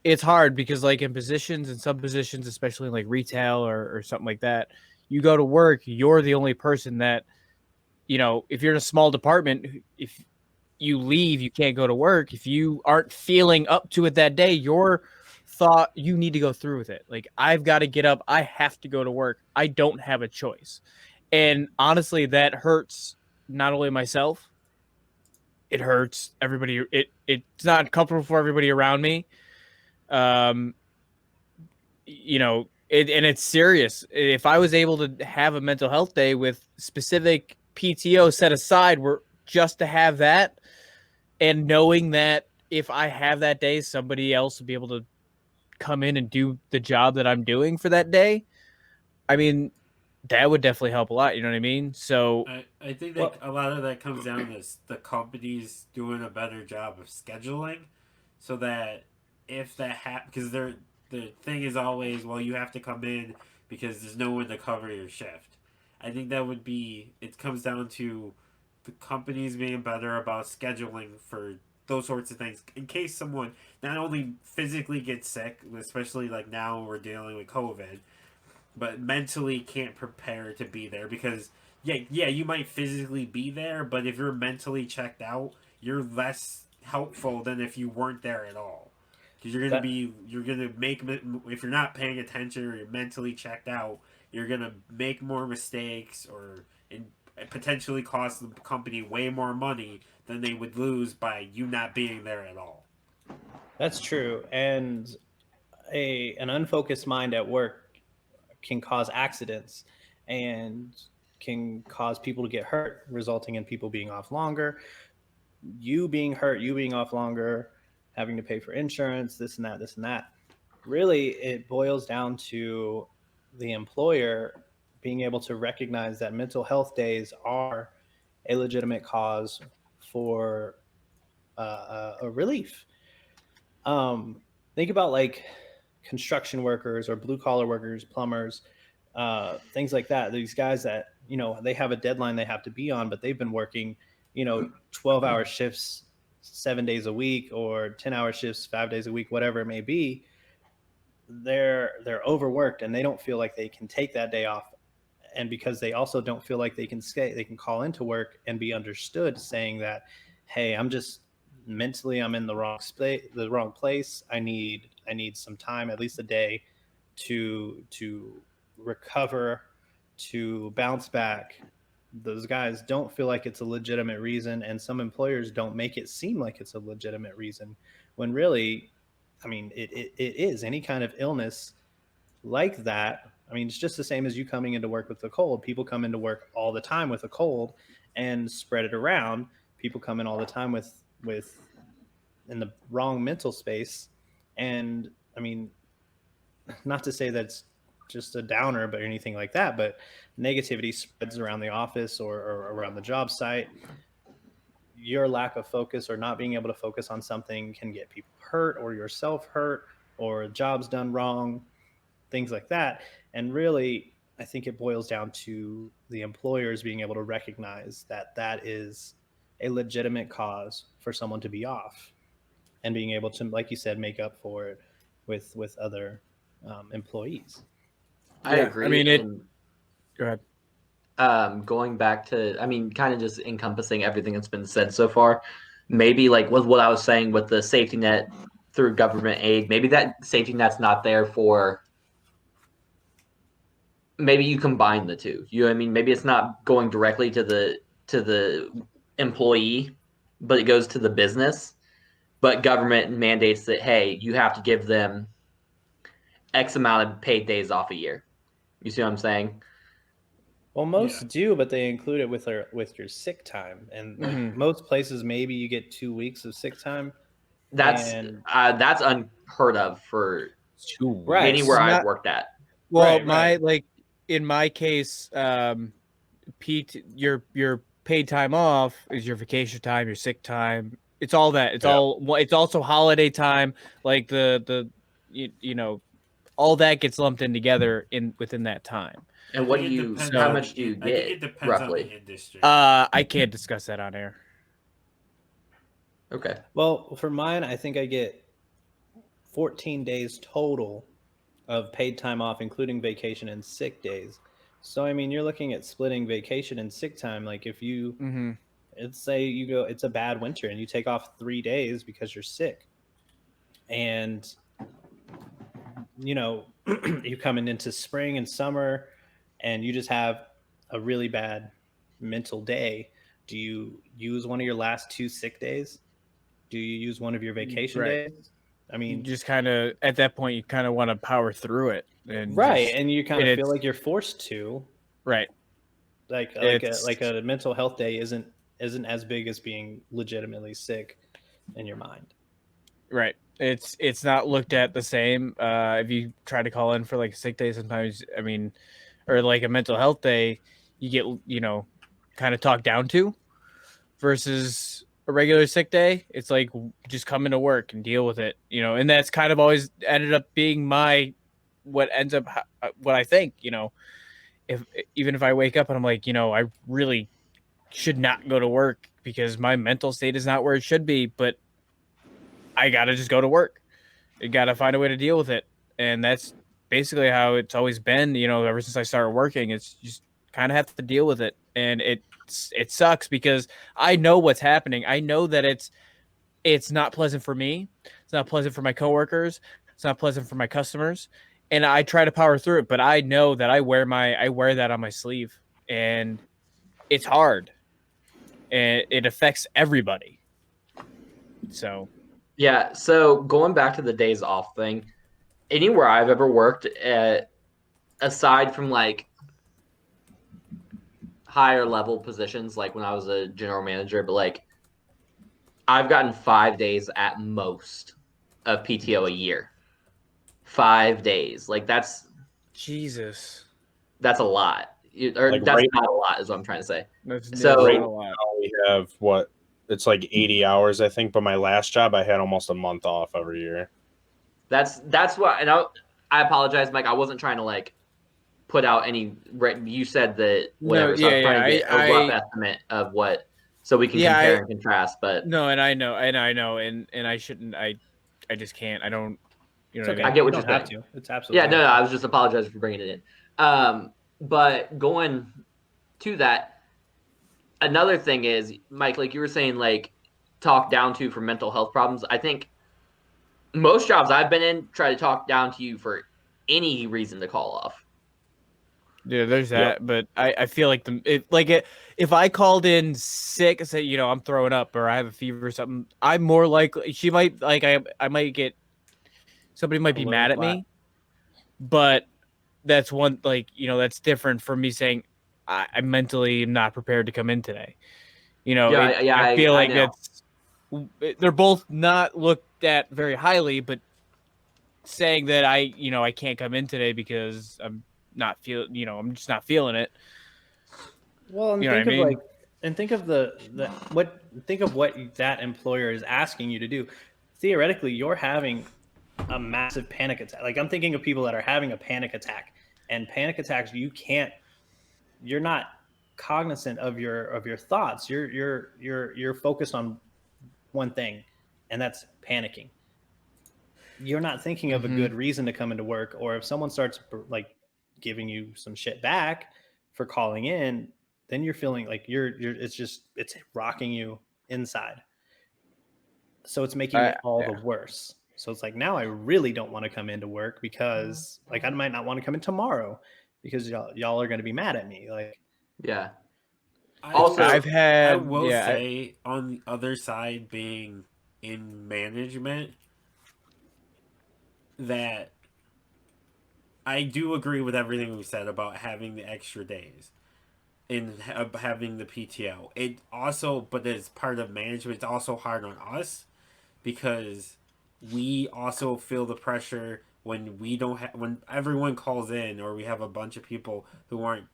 Speaker 3: it's hard because like in some positions, especially in like retail or something like that, you go to work, you're the only person that, if you're in a small department, if you leave, you can't go to work. If you aren't feeling up to it that day, your thought you need to go through with it. Like, I've got to get up. I have to go to work. I don't have a choice. And honestly, that hurts not only myself, it hurts everybody. It's not comfortable for everybody around me. And it's serious. If I was able to have a mental health day with specific PTO set aside just to have that, and knowing that if I have that day, somebody else will be able to come in and do the job that I'm doing for that day, I mean, that would definitely help a lot. You know what I mean? So
Speaker 2: I think that a lot of that comes down to the companies doing a better job of scheduling, so that if that happens, because the thing is always, well, you have to come in because there's no one to cover your shift. I think that would be. It comes down to the companies being better about scheduling for those sorts of things in case someone not only physically gets sick, especially like now we're dealing with COVID, but mentally can't prepare to be there because yeah, you might physically be there, but if you're mentally checked out, you're less helpful than if you weren't there at all. Because you're gonna make if you're not paying attention or you're mentally checked out, you're gonna make more mistakes or and potentially cost the company way more money than they would lose by you not being there at all.
Speaker 5: That's true. And an unfocused mind at work can cause accidents and can cause people to get hurt, resulting in people being off longer, you being hurt, you being off longer, having to pay for insurance, this and that, this and that. Really, it boils down to the employer being able to recognize that mental health days are a legitimate cause for a relief. Think about like construction workers or blue collar workers, plumbers, things like that. These guys that, they have a deadline they have to be on, but they've been working, 12-hour shifts 7 days a week or 10-hour shifts 5 days a week, whatever it may be. They're overworked and they don't feel like they can take that day off. And because they also don't feel like they can call into work and be understood, saying that, hey, I'm just mentally I'm in the wrong place. I need some time, at least a day, to recover, to bounce back. Those guys don't feel like it's a legitimate reason, and some employers don't make it seem like it's a legitimate reason, when really, I mean, it is any kind of illness like that. I mean, it's just the same as you coming into work with a cold. People come into work all the time with a cold and spread it around. People come in all the time with in the wrong mental space. And I mean, not to say that's just a downer, but anything like that, but negativity spreads around the office or around the job site. Your lack of focus or not being able to focus on something can get people hurt or yourself hurt or jobs done wrong, things like that. And really, I think it boils down to the employers being able to recognize that that is a legitimate cause for someone to be off, and being able to, like you said, make up for it with other employees.
Speaker 4: I agree.
Speaker 3: I mean, go ahead.
Speaker 4: Going back to, I mean, kind of just encompassing everything that's been said so far, maybe like with what I was saying with the safety net through government aid, maybe that safety net's not there for, maybe you combine the two. You know what I mean? Maybe it's not going directly to the employee, but it goes to the business. But government mandates that, hey, you have to give them X amount of paid days off a year. You see what I'm saying?
Speaker 5: Well, most do, but they include it with your sick time, and most places maybe you get 2 weeks of sick time.
Speaker 4: That's unheard of for anywhere I've worked at.
Speaker 3: Well, in my case, Pete, your paid time off is your vacation time, your sick time. It's all that. It's it's also holiday time. Like the all that gets lumped in together within that time.
Speaker 4: And what do you? How much do you get? I think it depends roughly.
Speaker 2: On the industry.
Speaker 3: I can't discuss that on air.
Speaker 4: Okay.
Speaker 5: Well, for mine, I think I get 14 days total of paid time off, including vacation and sick days. So, I mean, you're looking at splitting vacation and sick time. Like if you, let's say you go, it's a bad winter and you take off 3 days because you're sick, and you're coming into spring and summer and you just have a really bad mental day. Do you use one of your last 2 sick days? Do you use one of your vacation days? I mean,
Speaker 3: you just kind of, at that point, you kind of want to power through it. And
Speaker 5: and you kind of feel like you're forced to.
Speaker 3: Right.
Speaker 5: Like a mental health day isn't as big as being legitimately sick in your mind.
Speaker 3: Right. It's not looked at the same. If you try to call in for like a sick day, sometimes, I mean, or like a mental health day, you get, kind of talked down to, versus a regular sick day. It's like, just come into work and deal with it, and that's kind of always ended up being what I think, even if I wake up and I'm like, I really should not go to work because my mental state is not where it should be, but I got to just go to work. I got to find a way to deal with it. And that's basically how it's always been, ever since I started working. It's just kind of have to deal with it. And it sucks because I know what's happening. I know that it's not pleasant for me. It's not pleasant for my coworkers. It's not pleasant for my customers. And I try to power through it, but I know that I wear that on my sleeve, and it's hard, and it affects everybody. So,
Speaker 4: yeah. So going back to the days off thing, anywhere I've ever worked at, aside from like higher level positions, like when I was a general manager, but like I've gotten 5 days at most of PTO a year. 5 days, like that's
Speaker 3: Jesus,
Speaker 4: a lot.
Speaker 6: Like
Speaker 4: That's
Speaker 6: right
Speaker 4: not a lot, is what I'm trying to say.
Speaker 3: that's
Speaker 4: So-
Speaker 3: not
Speaker 6: Right
Speaker 3: a
Speaker 6: now
Speaker 3: lot.
Speaker 6: we have what? It's like 80 hours, I think. But my last job, I had almost a month off every year.
Speaker 4: That's what, and I apologize, Mike. I wasn't trying to like put out any. You said that whatever, so I was trying to get a rough estimate of what, so we can compare and contrast. But
Speaker 3: no, and I know, and I shouldn't. I just can't. I don't. You know
Speaker 5: It's
Speaker 3: what
Speaker 5: okay.
Speaker 3: I mean?
Speaker 4: I get what
Speaker 5: You
Speaker 4: you're
Speaker 5: don't have
Speaker 4: saying.
Speaker 5: to. It's absolutely
Speaker 4: Yeah, no,
Speaker 5: okay.
Speaker 4: I was just apologizing for bringing it in. But going to that, another thing is, Mike, like you were saying, like talk down to for mental health problems. I think most jobs I've been in try to talk down to you for any reason to call off.
Speaker 3: Yeah, there's that, but I feel like if I called in sick and said, I'm throwing up or I have a fever or something, I'm more likely she might like I might get somebody might be
Speaker 5: A
Speaker 3: mad
Speaker 5: little
Speaker 3: at
Speaker 5: flat.
Speaker 3: me, but that's one that's different from me saying I'm mentally not prepared to come in today. I feel like
Speaker 4: know.
Speaker 3: they're both not looked at very highly, but saying that I can't come in today because I'm I'm just not feeling it.
Speaker 5: Well, and
Speaker 3: You know
Speaker 5: think
Speaker 3: what I
Speaker 5: of
Speaker 3: mean?
Speaker 5: think of what that employer is asking you to do. Theoretically, you're having a massive panic attack. Like I'm thinking of people that are having a panic attack, and panic attacks you're not cognizant of your thoughts. You're focused on one thing, and that's panicking. You're not thinking of a good reason to come into work, or if someone starts like giving you some shit back for calling in, then you're feeling like it's rocking you inside. So it's making it all the worse. So it's like now I really don't want to come into work because like I might not want to come in tomorrow because y'all are going to be mad at me. Like
Speaker 4: Yeah.
Speaker 2: Also,
Speaker 3: I've had
Speaker 2: I will say on the other side, being in management, that I do agree with everything we said about having the extra days and having the PTO. It also, but as part of management, it's also hard on us because we also feel the pressure when we don't have, when everyone calls in or we have a bunch of people who aren't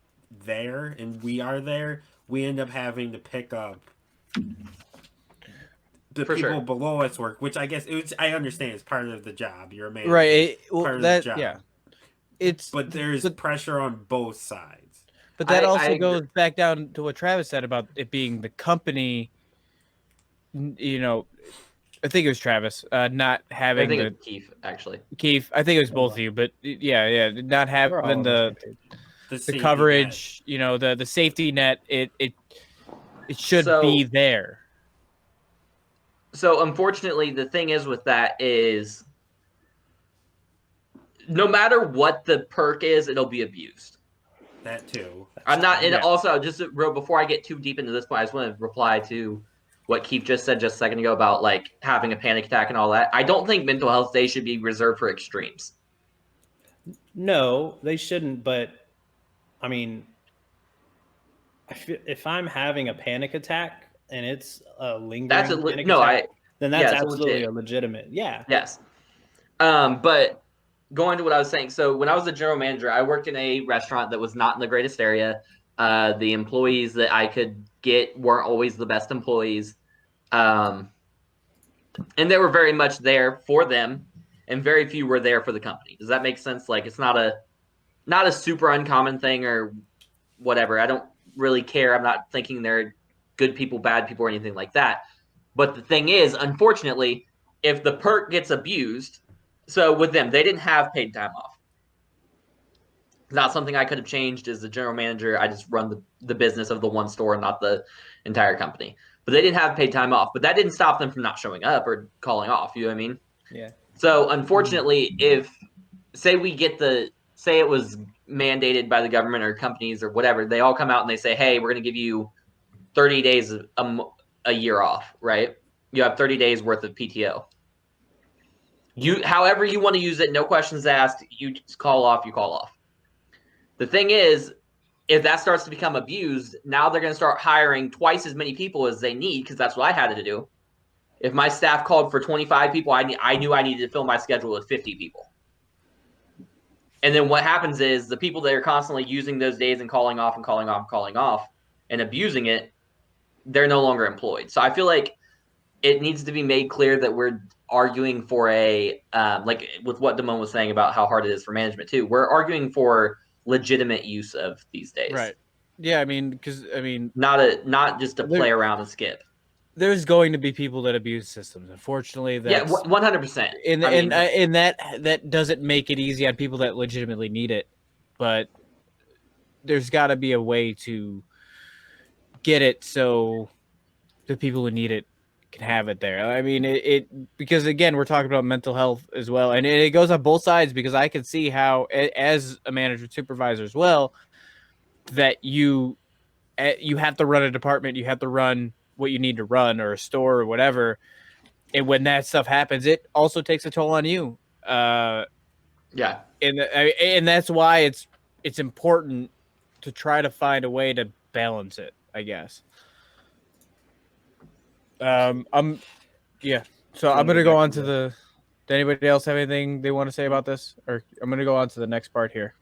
Speaker 2: there and we are there, we end up having to pick up the
Speaker 4: For
Speaker 2: people
Speaker 4: sure.
Speaker 2: below us work, which I guess I understand it's part of the job. You're a manager,
Speaker 3: right.
Speaker 2: part of the job.
Speaker 3: Yeah, it's
Speaker 2: But there's pressure on both sides.
Speaker 3: but that
Speaker 4: I
Speaker 3: also
Speaker 4: agree.
Speaker 3: goes back down to what Travis said about it being the company. I think it was Travis not
Speaker 4: I
Speaker 3: having
Speaker 4: think
Speaker 3: the
Speaker 4: it's Keith actually.
Speaker 3: Keith. I think it was both of you, but yeah, not
Speaker 5: we're all
Speaker 3: having
Speaker 5: on the same page.
Speaker 2: The
Speaker 3: the
Speaker 2: safety
Speaker 3: coverage, the safety net. It should be there.
Speaker 4: So unfortunately, the thing is with that is no matter what the perk is, it'll be abused.
Speaker 2: That too.
Speaker 4: I'm not, and
Speaker 3: Yeah.
Speaker 4: also just before I get too deep into this point, I just want to reply to what Keith just said just a second ago about like having a panic attack and all that. I don't think mental health days should be reserved for extremes.
Speaker 5: No, they shouldn't. But I mean, if I'm having a panic attack and it's a lingering panic attack, then that's absolutely a legitimate. Yeah.
Speaker 4: Yes. But going to what I was saying, so when I was a general manager, I worked in a restaurant that was not in the greatest area. The employees that I could get weren't always the best employees. And they were very much there for them, and very few were there for the company. Does that make sense? Like it's not a super uncommon thing or whatever. I don't really care. I'm not thinking they're good people, bad people, or anything like that. But the thing is, unfortunately, if the perk gets abused, so with them, they didn't have paid time off. Not something I could have changed as the general manager. I just run the business of the one store, not the entire company. But they didn't have paid time off. But that didn't stop them from not showing up or calling off. You know what I mean?
Speaker 5: Yeah.
Speaker 4: So unfortunately, if say it was mandated by the government or companies or whatever, they all come out and they say, hey, we're going to give you 30 days a year off, right? You have 30 days worth of PTO. However you want to use it, no questions asked, you just call off, you call off. The thing is, if that starts to become abused, now they're going to start hiring twice as many people as they need, because that's what I had to do. If my staff called for 25 people, I knew I needed to fill my schedule with 50 people. And then what happens is the people that are constantly using those days and calling off and calling off and calling off and abusing it, they're no longer employed. So I feel like it needs to be made clear that we're arguing for like with what Damone was saying about how hard it is for management too. We're arguing for legitimate use of these days.
Speaker 3: Right. Yeah, because
Speaker 4: not just to play around and skip.
Speaker 3: There's going to be people that abuse systems. Unfortunately, that's
Speaker 4: 100%.
Speaker 3: And that doesn't make it easy on people that legitimately need it, but there's got to be a way to get it so the people who need it can have it there. I mean, it because again, we're talking about mental health as well, and it goes on both sides, because I can see how, as a manager supervisor as well, that you have to run a department, you have to run what you need to run, or a store or whatever, and when that stuff happens, it also takes a toll on you. And that's why it's important to try to find a way to balance it, I guess. So I'm gonna go on to the. Does anybody else have anything they want to say about this? Or I'm gonna go on to the next part here.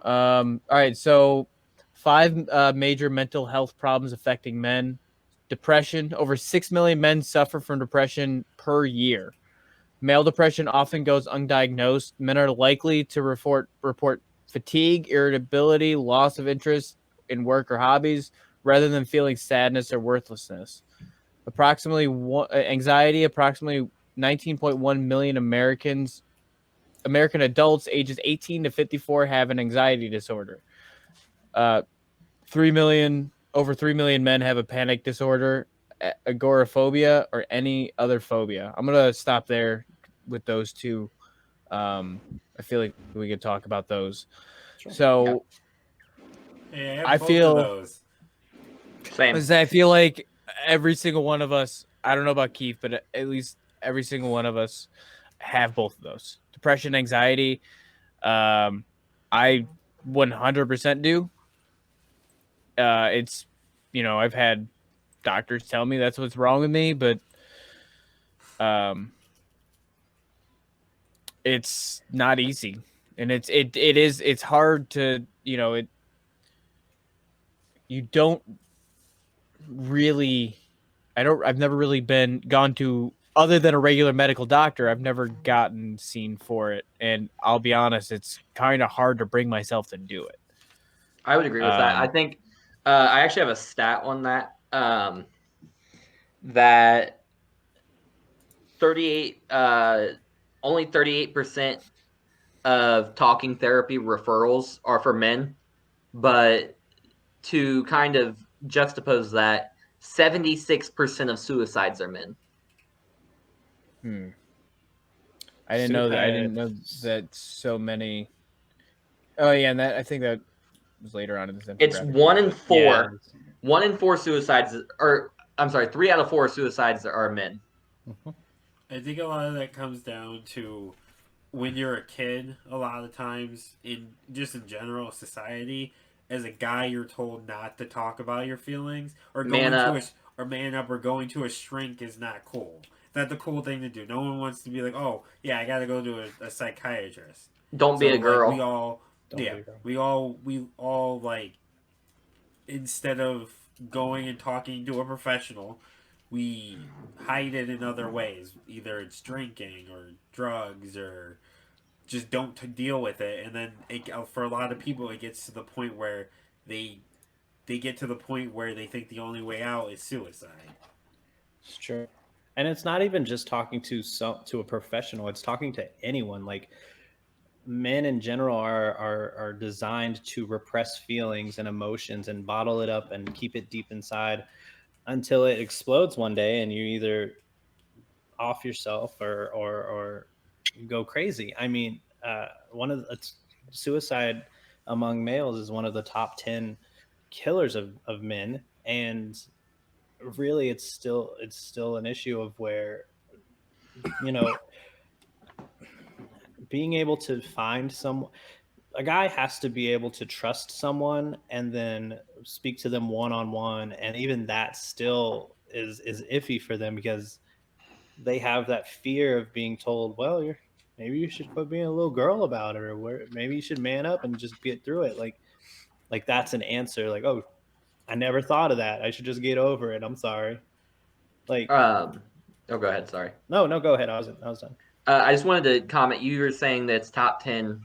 Speaker 3: All right, so 5 major mental health problems affecting men. Depression. Over 6 million men suffer from depression per year. Male depression often goes undiagnosed. Men are likely to report fatigue, irritability, loss of interest in work or hobbies, rather than feeling sadness or worthlessness. Anxiety. Approximately 19.1 million American adults ages 18 to 54 have an anxiety disorder. Over 3 million men have a panic disorder, agoraphobia, or any other phobia. I'm gonna stop there with those two. I feel like we could talk about those.
Speaker 5: Sure.
Speaker 3: So
Speaker 2: I feel those.
Speaker 4: Same.
Speaker 3: I feel like every single one of us, I don't know about Keith, but at least every single one of us have both of those. Depression, anxiety. I 100% do. It's, I've had doctors tell me that's what's wrong with me, but it's not easy, and it's hard to, you don't really, I've never really gone to, other than a regular medical doctor, I've never gotten seen for it, and I'll be honest, it's kind of hard to bring myself to do it.
Speaker 4: I would agree with that. I think I actually have a stat on that. That 38, only 38% of talking therapy referrals are for men, but to kind of juxtapose that, 76% of suicides are men.
Speaker 3: I didn't know that. I didn't know that so many. Oh yeah, and that, I think that was later on in this.
Speaker 4: It's 1 in 4. Yeah. 1 in 4 suicides, or I'm sorry, 3 out of 4 suicides are men.
Speaker 2: I think a lot of that comes down to when you're a kid. A lot of times, in general society, as a guy, you're told not to talk about your feelings, or man up, or going to a shrink is not cool. It's not the cool thing to do. No one wants to be like, oh yeah, I gotta go to a psychiatrist.
Speaker 4: Don't be a girl.
Speaker 2: We all like, instead of going and talking to a professional, we hide it in other ways. Either it's drinking or drugs, or just don't deal with it. And then for a lot of people, it gets to the point where they they get to the point where they think the only way out is suicide.
Speaker 5: It's true. And it's not even just talking to a professional, it's talking to anyone. Like, men in general are designed to repress feelings and emotions and bottle it up and keep it deep inside until it explodes one day and you either off yourself or go crazy. I mean, one of the suicide among males is one of the top 10 killers of men. And really it's still an issue of where, you know, being able to find some a guy has to be able to trust someone and then speak to them one on one, and even that still is iffy for them because they have that fear of being told, well, maybe you should quit being a little girl about it, or maybe you should man up and just get through it. Like that's an answer. Like, oh, I never thought of that. I should just get over it. I'm sorry. Like,
Speaker 4: Oh, go ahead. Sorry.
Speaker 5: no, go ahead. I was done.
Speaker 4: I just wanted to comment. You were saying that it's top 10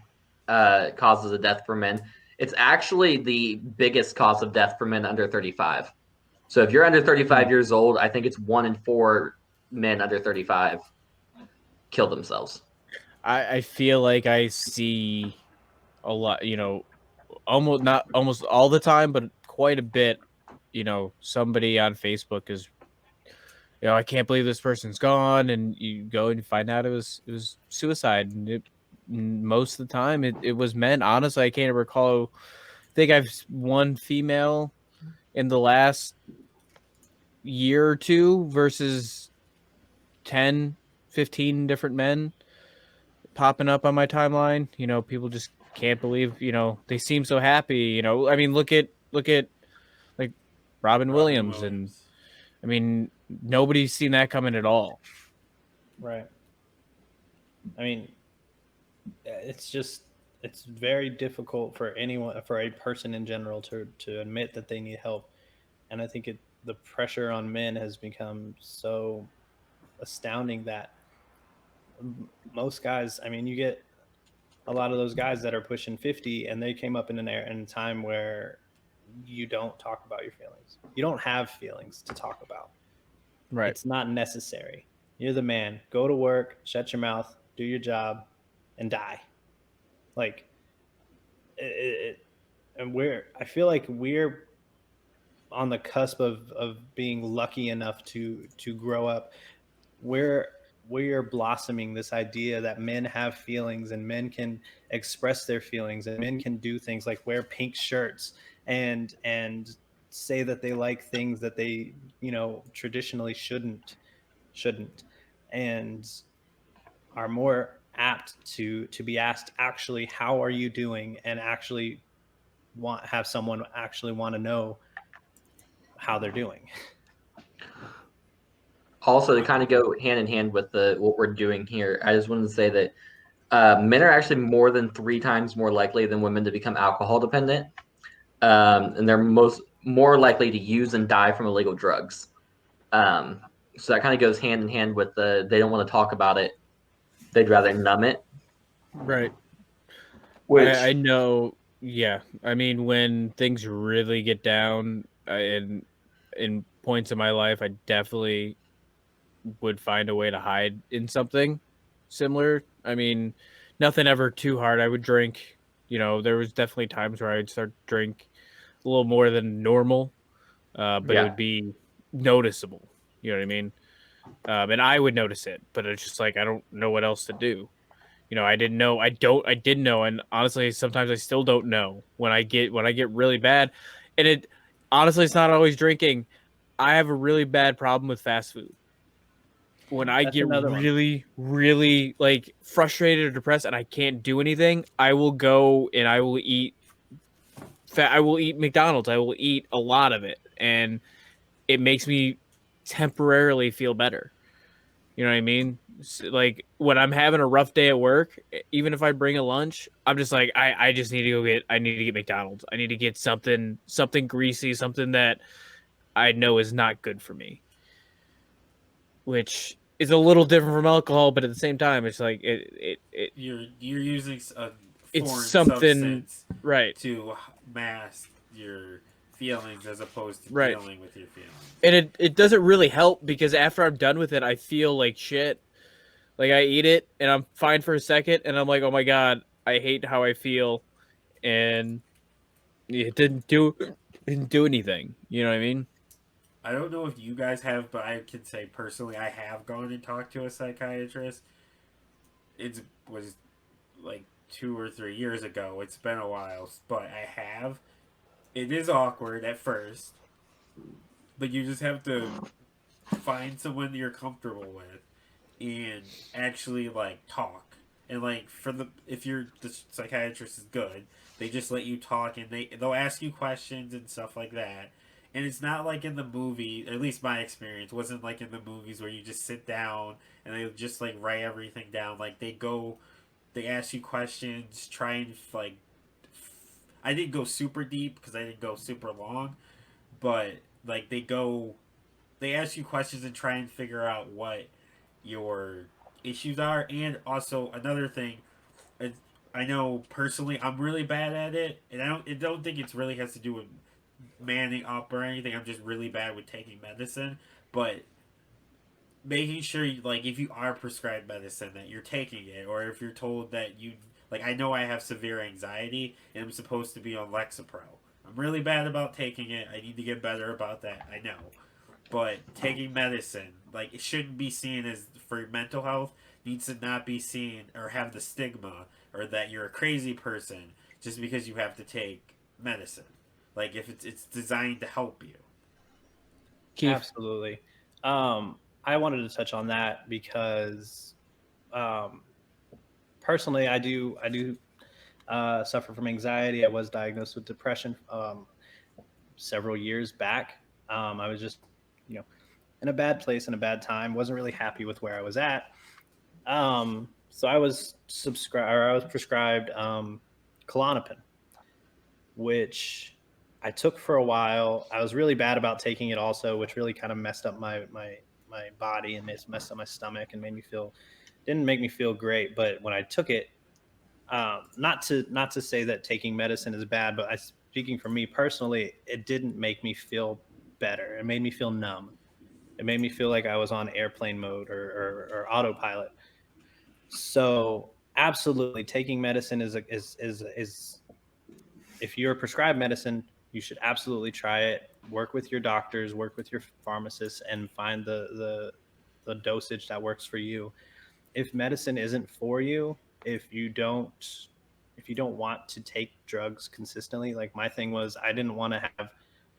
Speaker 4: causes of death for men. It's actually the biggest cause of death for men under 35. So if you're under 35 years old, I think it's 1 in 4 men under 35 kill themselves.
Speaker 3: I feel like I see a lot, almost not almost all the time, but quite a bit. Somebody on Facebook is, I can't believe this person's gone, and you go and find out it was suicide. And most of the time, it was men. Honestly, I can't recall. I think I've one female in the last year or two versus 10, 15 different men popping up on my timeline. People just can't believe, they seem so happy. I mean, look at like Robin Williams. And I mean, nobody's seen that coming at all.
Speaker 5: Right. I mean, it's very difficult for a person in general to admit that they need help. And I think the pressure on men has become so astounding that most guys, I mean, you get a lot of those guys that are pushing 50 and they came up in a time where you don't talk about your feelings. You don't have feelings to talk about.
Speaker 3: Right.
Speaker 5: It's not necessary. You're the man. Go to work, shut your mouth, do your job, and die. Like, and I feel like we're on the cusp of being lucky enough to grow up. We're blossoming this idea that men have feelings and men can express their feelings and men can do things like wear pink shirts and say that they like things that they, traditionally shouldn't, and are more apt to be asked, actually, how are you doing? And actually have someone actually want to know how they're doing.
Speaker 4: Also, to kind of go hand in hand with what we're doing here, I just wanted to say that men are actually more than 3 times more likely than women to become alcohol dependent, and they're more likely to use and die from illegal drugs. So that kind of goes hand in hand with they don't want to talk about it; they'd rather numb it.
Speaker 3: Right.
Speaker 6: Which
Speaker 3: I know. Yeah. I mean, when things really get down, in points in my life, I definitely would find a way to hide in something similar. I mean, nothing ever too hard. I would drink. There was definitely times where I would start drink a little more than normal, but it would be noticeable. You know what I mean? And I would notice it, but it's just like I don't know what else to do. I didn't know. I did know, and honestly, sometimes I still don't know when I get really bad. And honestly, it's not always drinking. I have a really bad problem with fast food. When I get really, really like frustrated or depressed and I can't do anything, I will go and I will eat McDonald's. I will eat a lot of it, and it makes me temporarily feel better. You know what I mean? Like when I'm having a rough day at work, even if I bring a lunch, I'm just like, I just need to get McDonald's. I need to get something greasy, something that I know is not good for me. Which is a little different from alcohol, but at the same time, it's like
Speaker 2: you're using a
Speaker 3: it's
Speaker 2: foreign
Speaker 3: something
Speaker 2: substance
Speaker 3: right
Speaker 2: to mask your feelings as opposed to
Speaker 3: Right.
Speaker 2: dealing with your feelings.
Speaker 3: And it doesn't really help because after I'm done with it, I feel like shit. Like I eat it and I'm fine for a second, and I'm like, oh my god, I hate how I feel, and it didn't do anything. You know what I mean?
Speaker 2: I don't know if you guys have, but I can say personally, I have gone and talked to a psychiatrist. It was like 2 or 3 years ago. It's been a while, but I have. It is awkward at first, but you just have to find someone that you're comfortable with and actually like talk. And like for the if you're the psychiatrist is good, they just let you talk and they'll ask you questions and stuff like that. And it's not like in the movie, at least my experience wasn't like in the movies where you just sit down and they just like write everything down. Like they ask you questions, try and like I didn't go super deep because I didn't go super long, but like they ask you questions and try and figure out what your issues are. And also another thing, I know personally I'm really bad at it, and I don't think it's really has to do with manning up or anything. I'm just really bad with taking medicine, but making sure like if you are prescribed medicine that you're taking it, or if you're told that you like I know I have severe anxiety and I'm supposed to be on Lexapro. I'm really bad about taking it. I need to get better about that. I know. But taking medicine, like it shouldn't be seen as for mental health, needs to not be seen or have the stigma or that you're a crazy person just because you have to take medicine. Like if it's designed to help you.
Speaker 3: Keith.
Speaker 5: Absolutely. I wanted to touch on that because um, personally, I do suffer from anxiety. I was diagnosed with depression several years back. I was just, you know, in a bad place in a bad time. Wasn't really happy with where I was at. So I was prescribed Klonopin, which I took for a while. I was really bad about taking it also, which really kind of messed up my body and messed up my stomach and didn't make me feel great. But when I took it, not to say that taking medicine is bad, but speaking for me personally, it didn't make me feel better. It made me feel numb. It made me feel like I was on airplane mode or autopilot. So absolutely, taking medicine is if you're prescribed medicine, you should absolutely try it. Work with your doctors, work with your pharmacists, and find the dosage that works for you. If medicine isn't for you, if you don't if you don't want to take drugs consistently, like my thing was, I didn't want to have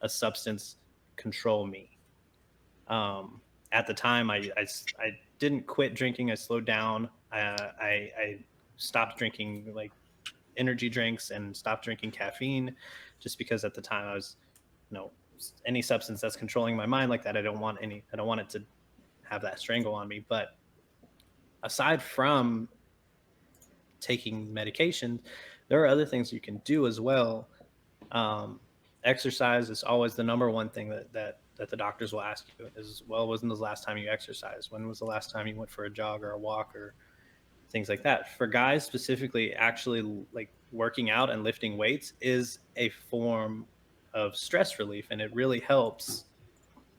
Speaker 5: a substance control me. At the time, I didn't quit drinking. I slowed down. I stopped drinking like energy drinks and stopped drinking caffeine just because at the time I was, you know, any substance that's controlling my mind like that, I don't want it to have that strangle on me. But aside from taking medication, there are other things you can do as well. Exercise is always the number one thing that the doctors will ask you is, well, wasn't the last time you exercised? When was the last time you went for a jog or a walk or things like that? For guys specifically, actually like working out and lifting weights is a form of stress relief, and it really helps.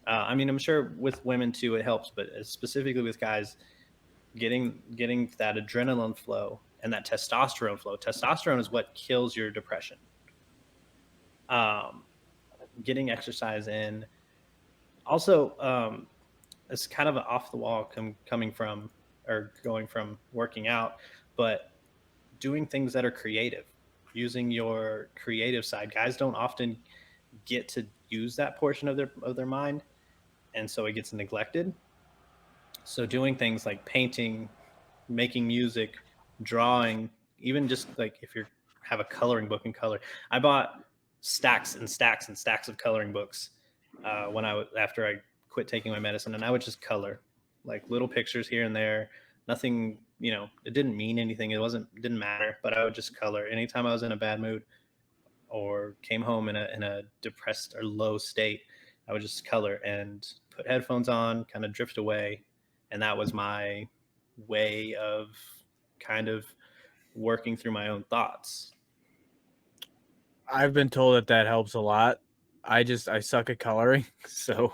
Speaker 5: I mean, I'm sure with women too it helps, but specifically with guys, getting that adrenaline flow and that testosterone flow. Testosterone is what kills your depression. Um, Getting exercise in. Also, it's kind of off the wall coming from or going from working out, but doing things that are creative, using your creative side. Guys don't often get to use that portion of their mind, and so it gets neglected. So doing things like painting, making music, drawing, even just like if you have a coloring book and color. I bought stacks and stacks and stacks of coloring books when after I quit taking my medicine, and I would just color like little pictures here and there. Nothing, it didn't mean anything. Didn't matter, but I would just color anytime I was in a bad mood or came home in a depressed or low state. I would just color and put headphones on, kind of drift away, and that was my way of kind of working through my own thoughts.
Speaker 3: I've been told that helps a lot. I suck at coloring, so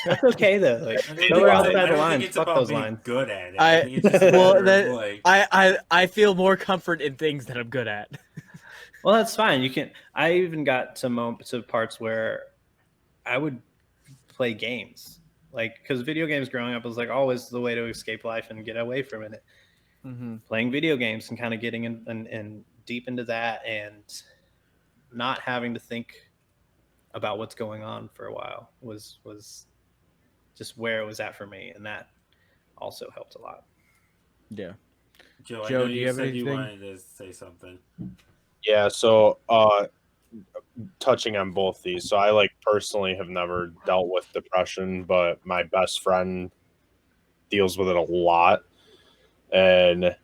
Speaker 5: That's okay though. Like
Speaker 2: I think
Speaker 5: color
Speaker 2: it's-
Speaker 5: outside
Speaker 2: I
Speaker 5: the
Speaker 2: don't think
Speaker 5: lines.
Speaker 2: it's
Speaker 5: Fuck
Speaker 2: about
Speaker 5: those
Speaker 2: being
Speaker 5: lines.
Speaker 2: good at it.
Speaker 3: I-
Speaker 2: I think it's just a
Speaker 3: well,
Speaker 2: matter
Speaker 3: that-
Speaker 2: of like.
Speaker 3: I feel more comfort in things that I'm good at.
Speaker 5: Well, that's fine. You can. I even got to parts where I would play games, like because video games growing up was like always the way to escape life and get away from it. Playing video games and kind of getting in deep into that and not having to think about what's going on for a while was just where it was at for me, and that also helped a lot.
Speaker 3: Yeah.
Speaker 2: Joe, I
Speaker 3: Joe,
Speaker 2: know
Speaker 3: do you
Speaker 2: you
Speaker 3: have
Speaker 2: said you
Speaker 3: anything?
Speaker 2: wanted to say something.
Speaker 6: Yeah, so touching on both these. So I like personally have never dealt with depression, but my best friend deals with it a lot. And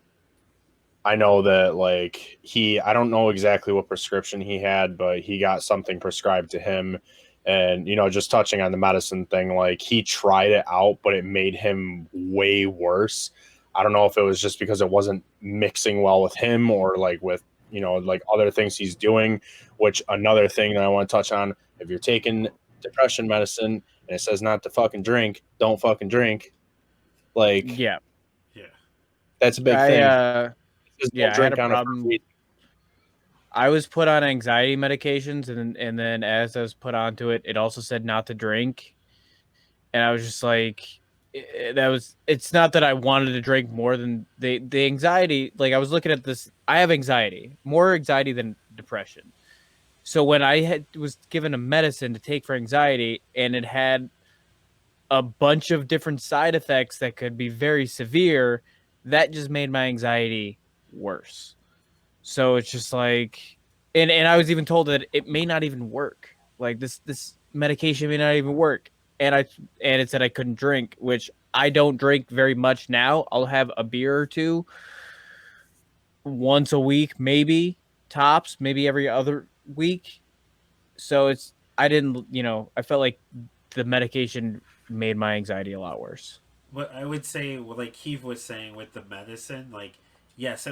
Speaker 6: I know that like I don't know exactly what prescription he had, but he got something prescribed to him. And, just touching on the medicine thing, like he tried it out, but it made him way worse. I don't know if it was just because it wasn't mixing well with him or like with, like other things he's doing, which another thing that I want to touch on, if you're taking depression medicine and it says not to fucking drink, don't fucking drink. Like,
Speaker 3: Yeah.
Speaker 2: Yeah.
Speaker 6: that's a big
Speaker 3: I
Speaker 6: thing. Just don't
Speaker 3: I had
Speaker 6: drink
Speaker 3: a
Speaker 6: on it for
Speaker 3: problem.
Speaker 6: weed.
Speaker 3: I was put on anxiety medications, and then as I was put onto it, it also said not to drink, and I was just like, it's not that I wanted to drink more than the anxiety. Like I was looking at this, I have anxiety, more anxiety than depression. So when I was given a medicine to take for anxiety, and it had a bunch of different side effects that could be very severe, that just made my anxiety worse. So it's just like, and I was even told that it may not even work. Like this medication may not even work. And it said I couldn't drink, which I don't drink very much now. I'll have a beer or two once a week, maybe tops, maybe every other week. So I didn't, I felt like the medication made my anxiety a lot worse.
Speaker 2: What I would say, like Keith was saying with the medicine, like yes,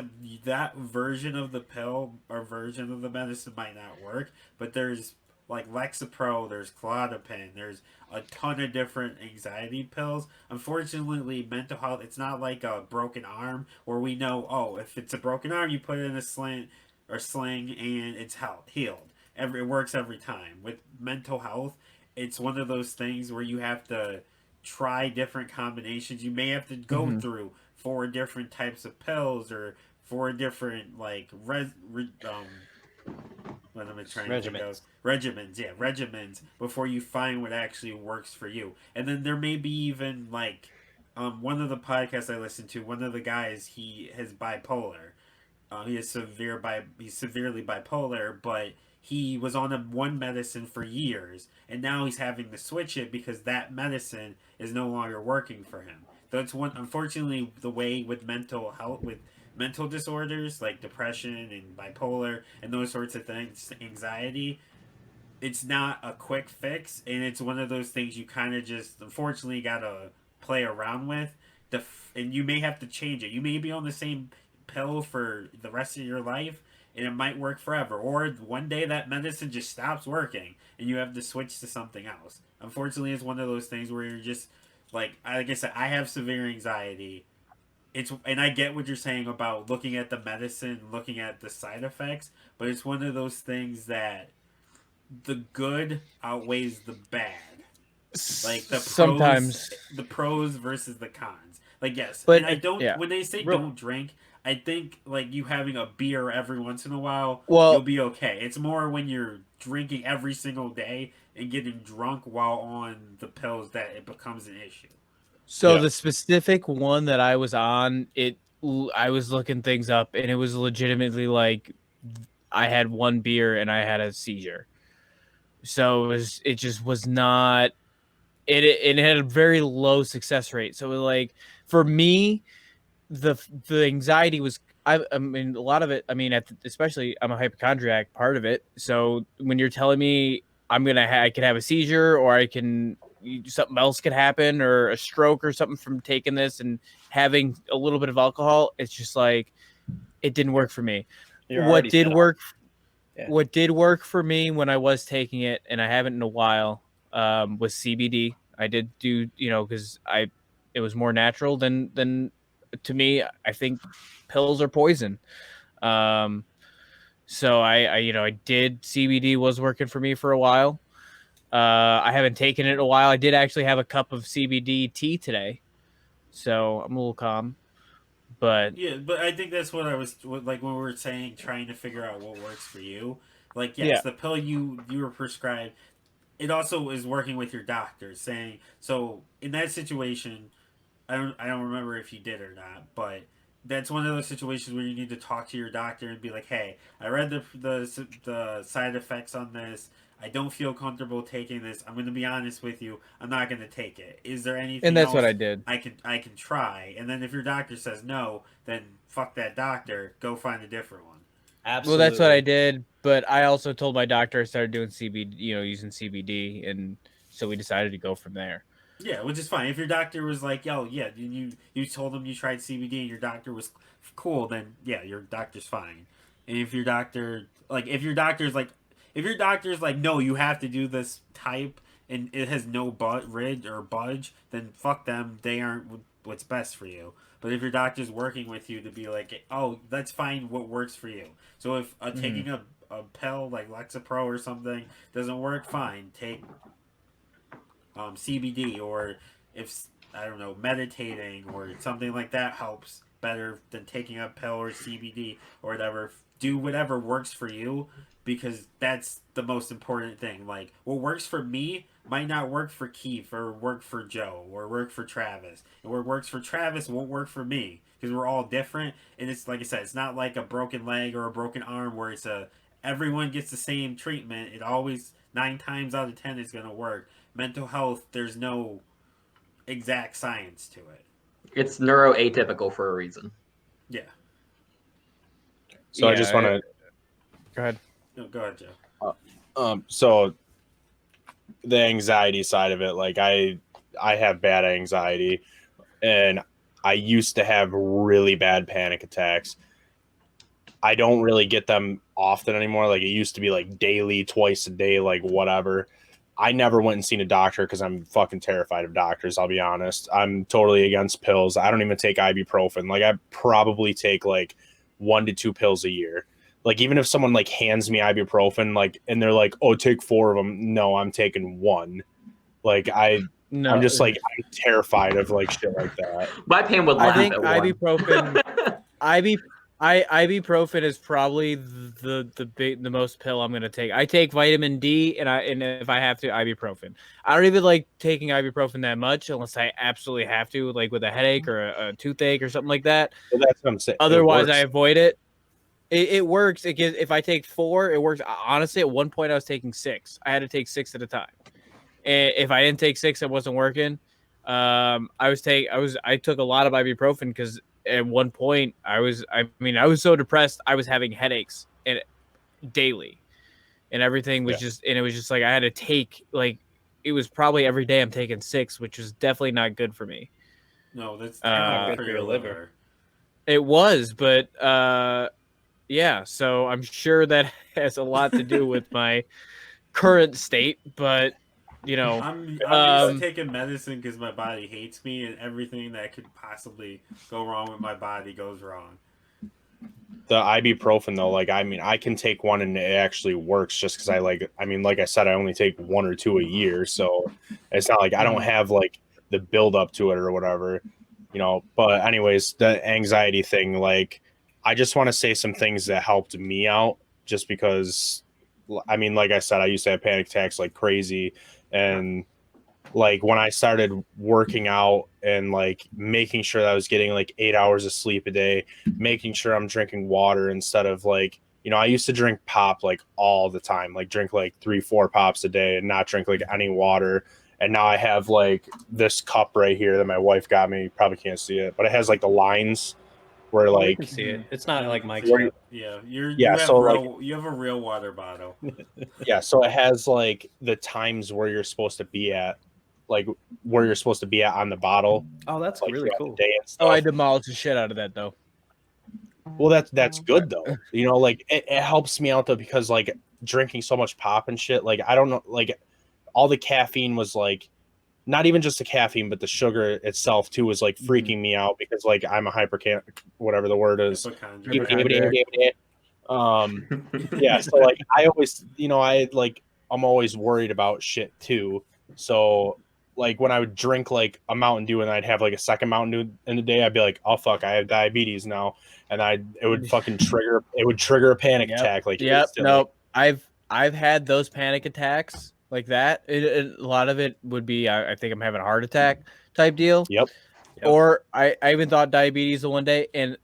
Speaker 2: that version of the pill or version of the medicine might not work, but there's like Lexapro, there's Clozapine, there's a ton of different anxiety pills. Unfortunately, mental health, it's not like a broken arm where we know, oh, if it's a broken arm, you put it in a sling and it's healed. It works every time. With mental health, it's one of those things where you have to try different combinations. You may have to go through 4 different types of pills or 4 different like what am I trying to think of? Regimens before you find what actually works for you. And then there may be even like one of the podcasts I listen to, one of the guys, he has bipolar. He's severely bipolar, but he was on one medicine for years, and now he's having to switch it because that medicine is no longer working for him. That's one. Unfortunately, the way with mental health, with mental disorders like depression and bipolar and those sorts of things, anxiety, it's not a quick fix, and it's one of those things you kind of just unfortunately gotta play around with. And you may have to change it. You may be on the same pill for the rest of your life, and it might work forever. Or one day that medicine just stops working, and you have to switch to something else. Unfortunately, it's one of those things where you're just like I said, I have severe anxiety. And I get what you're saying about looking at the medicine, looking at the side effects, but it's one of those things that the good outweighs the bad. Like
Speaker 3: Sometimes
Speaker 2: the pros versus the cons. Like yes,
Speaker 3: But
Speaker 2: and I don't.
Speaker 3: yeah.
Speaker 2: When they say don't drink, I think like you having a beer every once in a while,
Speaker 3: Well-
Speaker 2: you'll be okay. It's more when you're drinking every single day and getting drunk while on the pills that it becomes an issue.
Speaker 3: So
Speaker 6: Yeah.
Speaker 3: the specific one that I was on, I was looking things up, and it was legitimately like I had one beer and I had a seizure. So it just was not it had a very low success rate. So like for me, the anxiety was I mean a lot of it. I mean especially I'm a hypochondriac, part of it. So when you're telling me I could have a seizure or something else could happen or a stroke or something from taking this and having a little bit of alcohol, it's just like it didn't work for me.
Speaker 5: You're
Speaker 3: What
Speaker 5: already
Speaker 3: did
Speaker 5: set up.
Speaker 3: work? What did work for me when I was taking it, and I haven't in a while, was CBD. I did do, because it was more natural than to me. I think pills are poison. So I did CBD was working for me for a while. I haven't taken it in a while. I did actually have a cup of CBD tea today, so I'm a little calm. But
Speaker 2: Yeah, but I think that's what like when we were saying, trying to figure out what works for you. Like, yes,
Speaker 3: yeah,
Speaker 2: the pill you were prescribed, it also is working with your doctor, saying so. In that situation, I don't remember if you did or not, but that's one of those situations where you need to talk to your doctor and be like, "Hey, I read the side effects on this. I don't feel comfortable taking this. I'm going to be honest with you. I'm not going to take it. Is there
Speaker 3: and
Speaker 2: anything
Speaker 3: that's what
Speaker 2: else
Speaker 3: I did.
Speaker 2: I can try?" And then if your doctor says no, then fuck that doctor. Go find a different one.
Speaker 3: Well,
Speaker 5: Absolutely.
Speaker 3: that's what I did. But I also told my doctor I started doing CBD, using CBD, and so we decided to go from there.
Speaker 2: Yeah, which is fine. If your doctor was like, "Yo, yeah," you told them you tried CBD and your doctor was cool, then yeah, your doctor's fine. And if your doctor's like, "No, you have to do this type," and it has no rid or budge, then fuck them. They aren't what's best for you. But if your doctor's working with you to be like, "Oh, let's find what works for you." So if taking a pill like Lexapro or something doesn't work, fine. Take CBD, or if I don't know, meditating or something like that helps better than taking a pill or CBD or whatever. Do whatever works for you, because that's the most important thing. Like, what works for me might not work for Keith or work for Joe or work for Travis, and what works for Travis won't work for me, because we're all different. And it's like I said, it's not like a broken leg or a broken arm where everyone gets the same treatment. It always 9 times out of 10 is going to work. Mental health, there's no exact science to it.
Speaker 4: It's neuroatypical for a reason.
Speaker 2: Yeah.
Speaker 6: So I just want to.
Speaker 3: Go ahead.
Speaker 2: No, go ahead, Joe.
Speaker 6: So the anxiety side of it, like I have bad anxiety, and I used to have really bad panic attacks. I don't really get them often anymore. Like it used to be like daily, twice a day, like whatever. I never went and seen a doctor because I'm fucking terrified of doctors. I'll be honest. I'm totally against pills. I don't even take ibuprofen. Like I probably take like 1 to 2 pills a year. Like even if someone like hands me ibuprofen, like, and they're like, "Oh, take 4 of them." No, I'm taking 1. Like
Speaker 3: No,
Speaker 6: I'm just like I'm terrified of like shit like that.
Speaker 4: My pain would
Speaker 3: I
Speaker 4: laugh
Speaker 3: think
Speaker 4: at one.
Speaker 3: ibuprofen is probably the most pill I'm gonna take. I take vitamin D, and if I have to, ibuprofen. I don't even like taking ibuprofen that much unless I absolutely have to, like with a headache or a toothache or something like that.
Speaker 6: Well, that's what I'm saying.
Speaker 3: Otherwise, I avoid it. It works. It gives, if I take 4, it works. Honestly, at one point I was taking 6. I had to take 6 at a time. And if I didn't take 6, it wasn't working. I took a lot of ibuprofen because at one point I was so depressed I was having headaches daily, and everything was it was just like I had to take, like, it was probably every day I'm taking 6, which was definitely not good for me.
Speaker 2: No, that's
Speaker 3: not
Speaker 2: good for your liver.
Speaker 3: It was, but yeah, so I'm sure that has a lot to do with my current state, but
Speaker 2: I'm used to taking medicine because my body hates me, and everything that could possibly go wrong with my body goes wrong.
Speaker 6: The ibuprofen though, like I can take 1 and it actually works just because like I said, I only take 1 or 2 a year, so it's not like I don't have like the build up to it or whatever, But anyways, the anxiety thing, like I just want to say some things that helped me out, just because like I said, I used to have panic attacks like crazy, and like when I started working out and like making sure that I was getting like 8 hours of sleep a day, making sure I'm drinking water instead of like, I used to drink pop like all the time, like drink like 3-4 pops a day and not drink like any water. And now I have like this cup right here that my wife got me. You probably can't see it, but it has like the lines where
Speaker 5: I
Speaker 6: like
Speaker 5: can see it. It's not like Mike's.
Speaker 2: Yeah, you have a real water bottle.
Speaker 6: Yeah, so it has like the times where you're supposed to be at, like where you're supposed to be at on the bottle.
Speaker 5: Oh, that's
Speaker 6: like,
Speaker 5: really cool.
Speaker 6: Day and stuff.
Speaker 3: I demolished the shit out of that though.
Speaker 6: Well, that's good though. You know, like it helps me out though because like drinking so much pop and shit. Like I don't know, like all the caffeine was like not even just the caffeine, but the sugar itself too was like freaking me out because like I'm a whatever the word is. Yeah, so like I always, you know, I'm always worried about shit too. So like when I would drink like a Mountain Dew and I'd have like a second Mountain Dew in the day, I'd be like, oh fuck, I have diabetes now, and it would fucking trigger a panic attack. Like
Speaker 3: Nope. I've had those panic attacks like that. A lot of it would be I think I'm having a heart attack type deal.
Speaker 6: Yep.
Speaker 3: Or I even thought diabetes the one day, and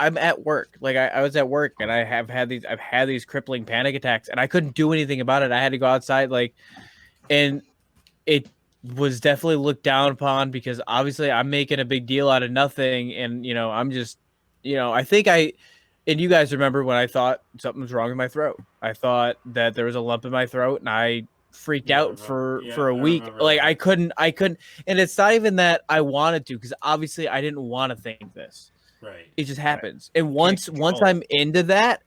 Speaker 3: I'm at work. Like I was at work and I've had these crippling panic attacks and I couldn't do anything about it. I had to go outside, like, and it was definitely looked down upon because obviously I'm making a big deal out of nothing. And, you know, I'm just, you know, and you guys remember when I thought something was wrong with my throat. I thought that there was a lump in my throat and I freaked out for a week. Like I couldn't, and it's not even that I wanted to, because obviously I didn't want to think this.
Speaker 2: Right.
Speaker 3: It just happens. And once I'm into that,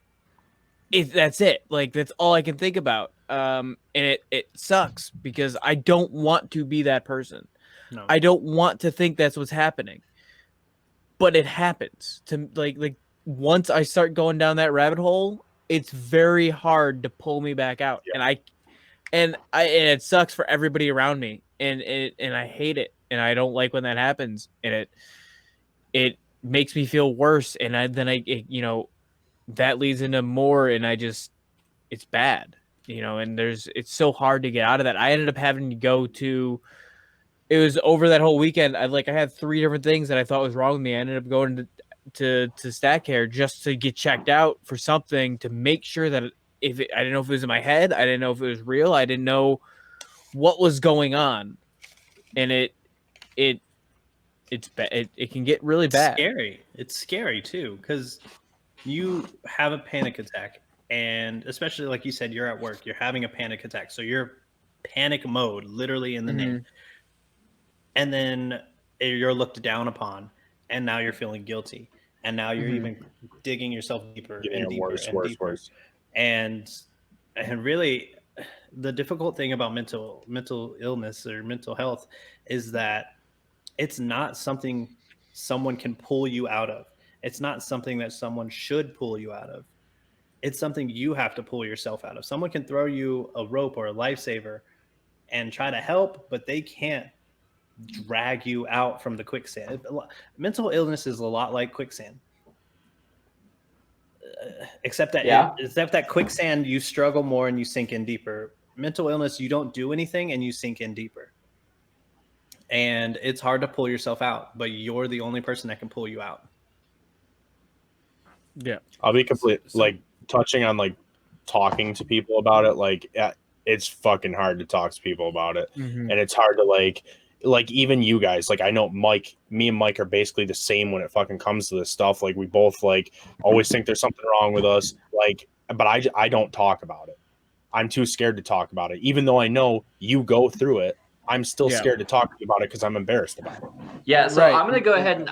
Speaker 3: that's it. Like that's all I can think about. And it sucks because I don't want to be that person.
Speaker 5: No.
Speaker 3: I don't want to think that's what's happening. But it happens to like once I start going down that rabbit hole, it's very hard to pull me back out. Yeah. And it sucks for everybody around me. And I hate it. And I don't like when that happens. And it makes me feel worse. And you know, that leads into more, and it's bad, you know, and it's so hard to get out of that. I ended up having to go to, it was over that whole weekend. I had 3 different things that I thought was wrong with me. I ended up going to Stat Care just to get checked out for something to make sure that I didn't know if it was in my head. I didn't know if it was real. I didn't know what was going on. And it can get really bad.
Speaker 5: It's scary too, because you have a panic attack, and especially like you said, you're at work, you're having a panic attack, so you're panic mode, literally in the name, and then you're looked down upon, and now you're feeling guilty, and now you're even digging yourself deeper and deeper and deeper. And really, the difficult thing about mental illness or mental health is that it's not something someone can pull you out of. It's not something that someone should pull you out of. It's something you have to pull yourself out of. Someone can throw you a rope or a lifesaver and try to help, but they can't drag you out from the quicksand. Mental illness is a lot like quicksand. Except that quicksand, you struggle more and you sink in deeper. Mental illness, you don't do anything and you sink in deeper. And it's hard to pull yourself out, but you're the only person that can pull you out.
Speaker 3: Yeah.
Speaker 6: I'll be like touching on like talking to people about it. Like it's fucking hard to talk to people about it. And it's hard to like even you guys, like I know me and Mike are basically the same when it fucking comes to this stuff. Like we both like always think there's something wrong with us. Like, but I don't talk about it. I'm too scared to talk about it. Even though I know you go through it, I'm still scared to talk to you about it because I'm embarrassed about it.
Speaker 4: Yeah, so I'm gonna go ahead and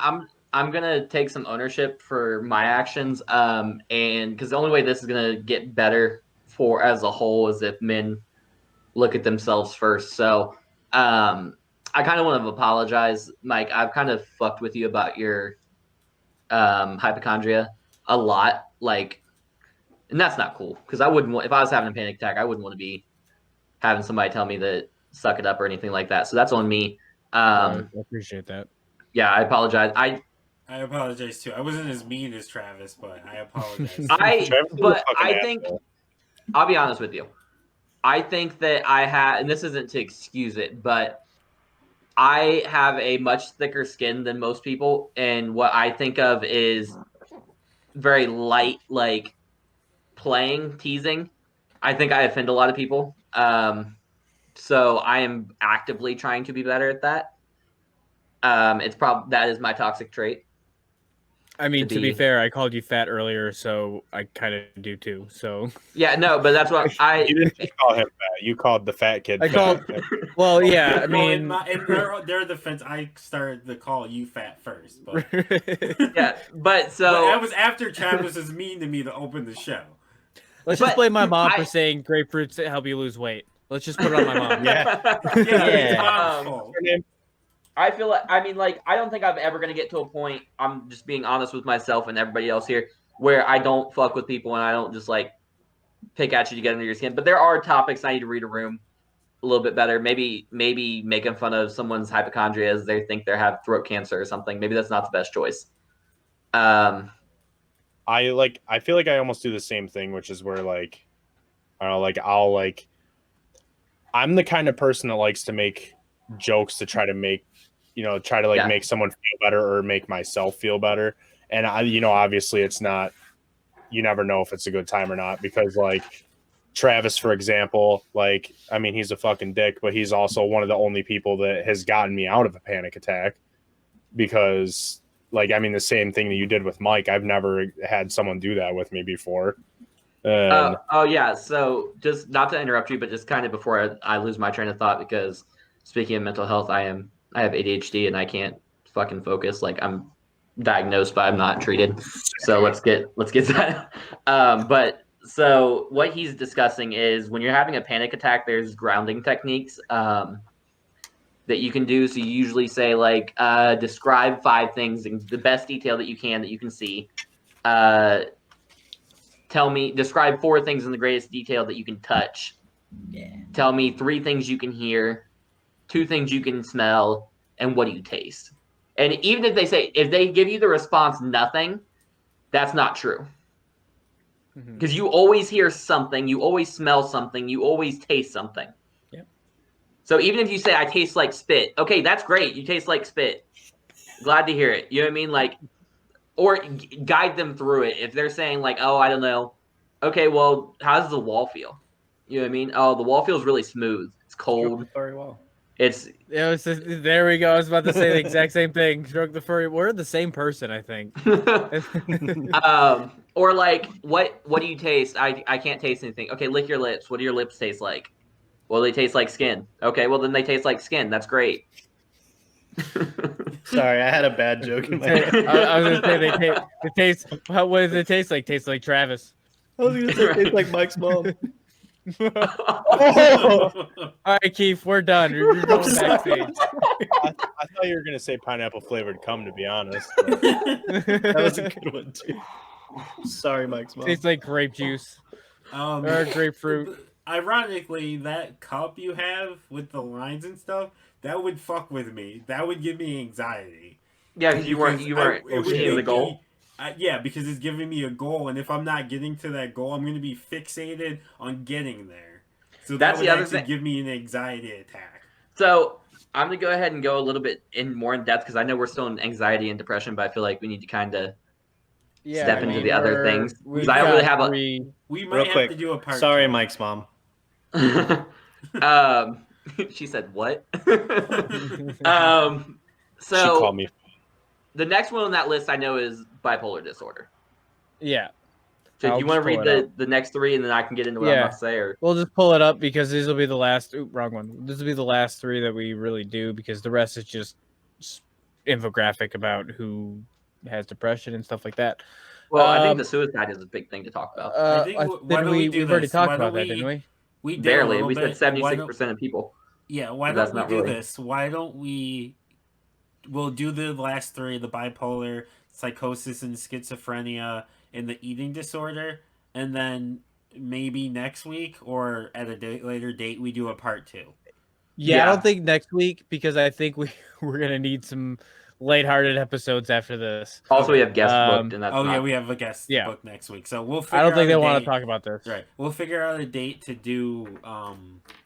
Speaker 4: I'm gonna take some ownership for my actions. And because the only way this is gonna get better for as a whole is if men look at themselves first. So I kind of want to apologize, Mike. I've kind of fucked with you about your hypochondria a lot, like, and that's not cool because I wouldn't want, if I was having a panic attack, I wouldn't want to be having somebody tell me that suck it up or anything like that. So that's on me.
Speaker 3: I appreciate that.
Speaker 4: Yeah, I apologize. I
Speaker 2: apologize too. I wasn't as mean as Travis, but I apologize.
Speaker 4: I think I'll be honest with you. I think that I had, and this isn't to excuse it, but I have a much thicker skin than most people, and what I think of is very light, like playing, teasing. I think I offend a lot of people. So I am actively trying to be better at that. That is my toxic trait.
Speaker 3: I mean, to be
Speaker 4: be-
Speaker 3: fair, I called you fat earlier, so I kind of do too. So
Speaker 4: Yeah, no, but that's what
Speaker 6: You didn't just call him fat. You called the fat kid
Speaker 3: I
Speaker 6: fat.
Speaker 3: called. Well, yeah, I
Speaker 2: Well, in,
Speaker 3: mean,
Speaker 2: in their defense, I started to call you fat first, but,
Speaker 4: Yeah, but
Speaker 2: but
Speaker 4: so
Speaker 2: that was after Travis was mean to me to open the show.
Speaker 3: let's just
Speaker 4: But
Speaker 3: blame my mom for
Speaker 4: I-
Speaker 3: saying grapefruits help you lose weight. Let's just put it on my mom.
Speaker 5: Yeah.
Speaker 2: Yeah, it's
Speaker 5: Yeah.
Speaker 2: mom's fault.
Speaker 4: I feel like I don't think I'm ever gonna get to a point. I'm just being honest with myself and everybody else here, where I don't fuck with people and I don't just like pick at you to get under your skin. But there are topics I need to read a room a little bit better. Maybe making fun of someone's hypochondria as they think they have throat cancer or something. Maybe that's not the best choice.
Speaker 6: I feel like I almost do the same thing, which is where like I don't know, like I'm the kind of person that likes to make jokes to try to make
Speaker 4: Yeah.
Speaker 6: make someone feel better or make myself feel better. And obviously it's not, you never know if it's a good time or not, because like Travis, for example, like, I mean, he's a fucking dick, but he's also one of the only people that has gotten me out of a panic attack, because like, I mean, the same thing that you did with Mike, I've never had someone do that with me before. And
Speaker 4: Oh yeah. So just not to interrupt you, but just kind of before I lose my train of thought, because speaking of mental health, I have ADHD and I can't fucking focus. Like I'm diagnosed, but I'm not treated. So let's get to that. But so what he's discussing is when you're having a panic attack, there's grounding techniques that you can do. So you usually say like describe 5 things in the best detail that you can see. Describe 4 things in the greatest detail that you can touch.
Speaker 5: Yeah.
Speaker 4: Tell me 3 things you can hear, 2 things you can smell, and what do you taste? And even if they give you the response nothing, that's not true. Because you always hear something, you always smell something, you always taste something.
Speaker 5: Yep.
Speaker 4: So even if you say I taste like spit, okay, that's great. You taste like spit. Glad to hear it. You know what I mean? Like, or guide them through it. If they're saying like, oh, I don't know. Okay, well, how does the wall feel? You know what I mean? Oh, the wall feels really smooth. It's cold.
Speaker 5: Very well.
Speaker 4: It's
Speaker 3: There we go. I was about to say the exact same thing. Stroke the furry. We're the same person, I think.
Speaker 4: or like, what do you taste? I can't taste anything. Okay, lick your lips. What do your lips taste like? Well, they taste like skin. Okay, well then they taste like skin. That's great.
Speaker 5: Sorry, I had a bad joke in my
Speaker 3: I
Speaker 5: head.
Speaker 3: was gonna say they taste. What does it taste like? Tastes like Travis.
Speaker 5: I was gonna say it tastes like Mike's mom.
Speaker 3: All right, Keith, we're done. You're going backstage.
Speaker 6: I thought you were gonna say pineapple flavored cum, to be honest. But
Speaker 5: That was a good one too. Sorry, Mike's mom.
Speaker 3: Tastes like grape juice or grapefruit.
Speaker 2: Ironically, that cup you have with the lines and stuff, that would fuck with me. That would give me anxiety.
Speaker 4: Yeah, because you weren't
Speaker 2: it would
Speaker 4: seeing the
Speaker 2: make
Speaker 4: goal.
Speaker 2: me- yeah, because it's giving me a goal, and if I'm not getting to that goal, I'm going to be fixated on getting there. So
Speaker 4: That's
Speaker 2: that would
Speaker 4: the other
Speaker 2: actually
Speaker 4: thing.
Speaker 2: give me an anxiety attack.
Speaker 4: So I'm gonna go ahead and go a little bit more in depth because I know we're still in anxiety and depression, but I feel like we need to kind of step into the other things.
Speaker 3: We've
Speaker 4: 'Cause I don't really
Speaker 3: got
Speaker 4: have
Speaker 3: three.
Speaker 2: We might
Speaker 5: Real
Speaker 2: have
Speaker 5: quick.
Speaker 2: to do a part.
Speaker 5: Sorry,
Speaker 2: 2.
Speaker 5: Mike's mom.
Speaker 4: She said what?
Speaker 6: she
Speaker 4: So
Speaker 6: called me.
Speaker 4: the next one on that list I know is bipolar disorder.
Speaker 3: Yeah,
Speaker 4: So do
Speaker 3: I'll
Speaker 4: you want to
Speaker 3: just pull
Speaker 4: read
Speaker 3: it
Speaker 4: the next 3 and then I can get into what I'm
Speaker 3: Yeah.
Speaker 4: about to say? Or
Speaker 3: we'll just pull it up because these will be the last. Wrong one. This will be the last 3 that we really do because the rest is just infographic about who has depression and stuff like that.
Speaker 4: well, I think the suicide is a big thing to talk about.
Speaker 2: I think why don't we do
Speaker 3: we've already
Speaker 2: this?
Speaker 3: talked
Speaker 2: Why
Speaker 3: about
Speaker 2: don't
Speaker 3: that,
Speaker 2: we-
Speaker 3: didn't we?
Speaker 2: We did a
Speaker 4: Barely.
Speaker 2: little
Speaker 4: We
Speaker 2: bit.
Speaker 4: said
Speaker 2: Why
Speaker 4: 76% of people.
Speaker 2: Yeah, why
Speaker 4: But that's
Speaker 2: don't we
Speaker 4: not
Speaker 2: do
Speaker 4: really-
Speaker 2: this? Why don't we? We'll do the last 3: the bipolar, psychosis, and schizophrenia, and the eating disorder, and then maybe next week or at a later date we do a part 2.
Speaker 3: Yeah,
Speaker 4: Yeah.
Speaker 3: I don't think next week because I think we're gonna need some lighthearted episodes after this.
Speaker 4: Also, we have guests booked,
Speaker 3: Um,
Speaker 4: and that's
Speaker 2: Oh yeah,
Speaker 4: not-
Speaker 2: we have a guest
Speaker 3: Yeah.
Speaker 2: book next week, so we'll. Figure
Speaker 3: I don't think
Speaker 2: out
Speaker 3: they
Speaker 2: a
Speaker 3: want
Speaker 2: date.
Speaker 3: to talk about this.
Speaker 2: Right, we'll figure out a date to do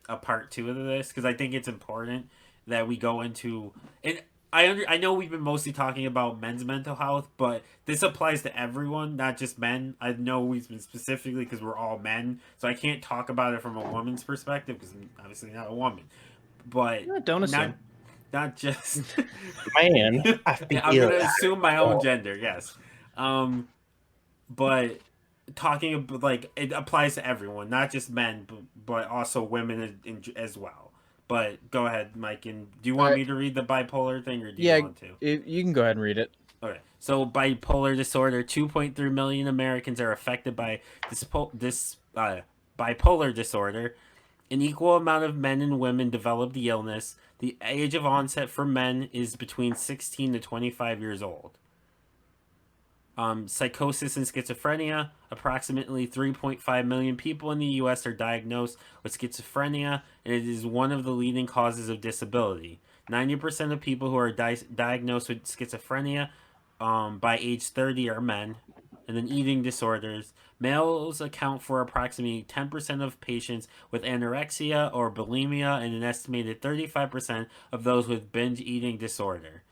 Speaker 2: a part 2 of this because I think it's important that we go into and. I know we've been mostly talking about men's mental health, but this applies to everyone, not just men. I know we've been specifically because we're all men, so I can't talk about it from a woman's perspective because I'm obviously not a woman. But
Speaker 5: Yeah, don't assume.
Speaker 2: not just
Speaker 6: Man, I
Speaker 2: I'm
Speaker 6: feel
Speaker 2: gonna assume my own gender. Yes, But talking about like it applies to everyone, not just men, but also women as well. But go ahead, Mike. And do you want me to read the bipolar thing, or do you
Speaker 3: Yeah,
Speaker 2: want to?
Speaker 3: you can go ahead and read it.
Speaker 2: Okay. So bipolar disorder, 2.3 million Americans are affected by this bipolar disorder. An equal amount of men and women develop the illness. The age of onset for men is between 16 to 25 years old. Psychosis and schizophrenia. Approximately 3.5 million people in the U.S. are diagnosed with schizophrenia, and it is one of the leading causes of disability. 90% of people who are diagnosed with schizophrenia by age 30 are men. And then eating disorders. Males account for approximately 10% of patients with anorexia or bulimia and an estimated 35% of those with binge eating disorder.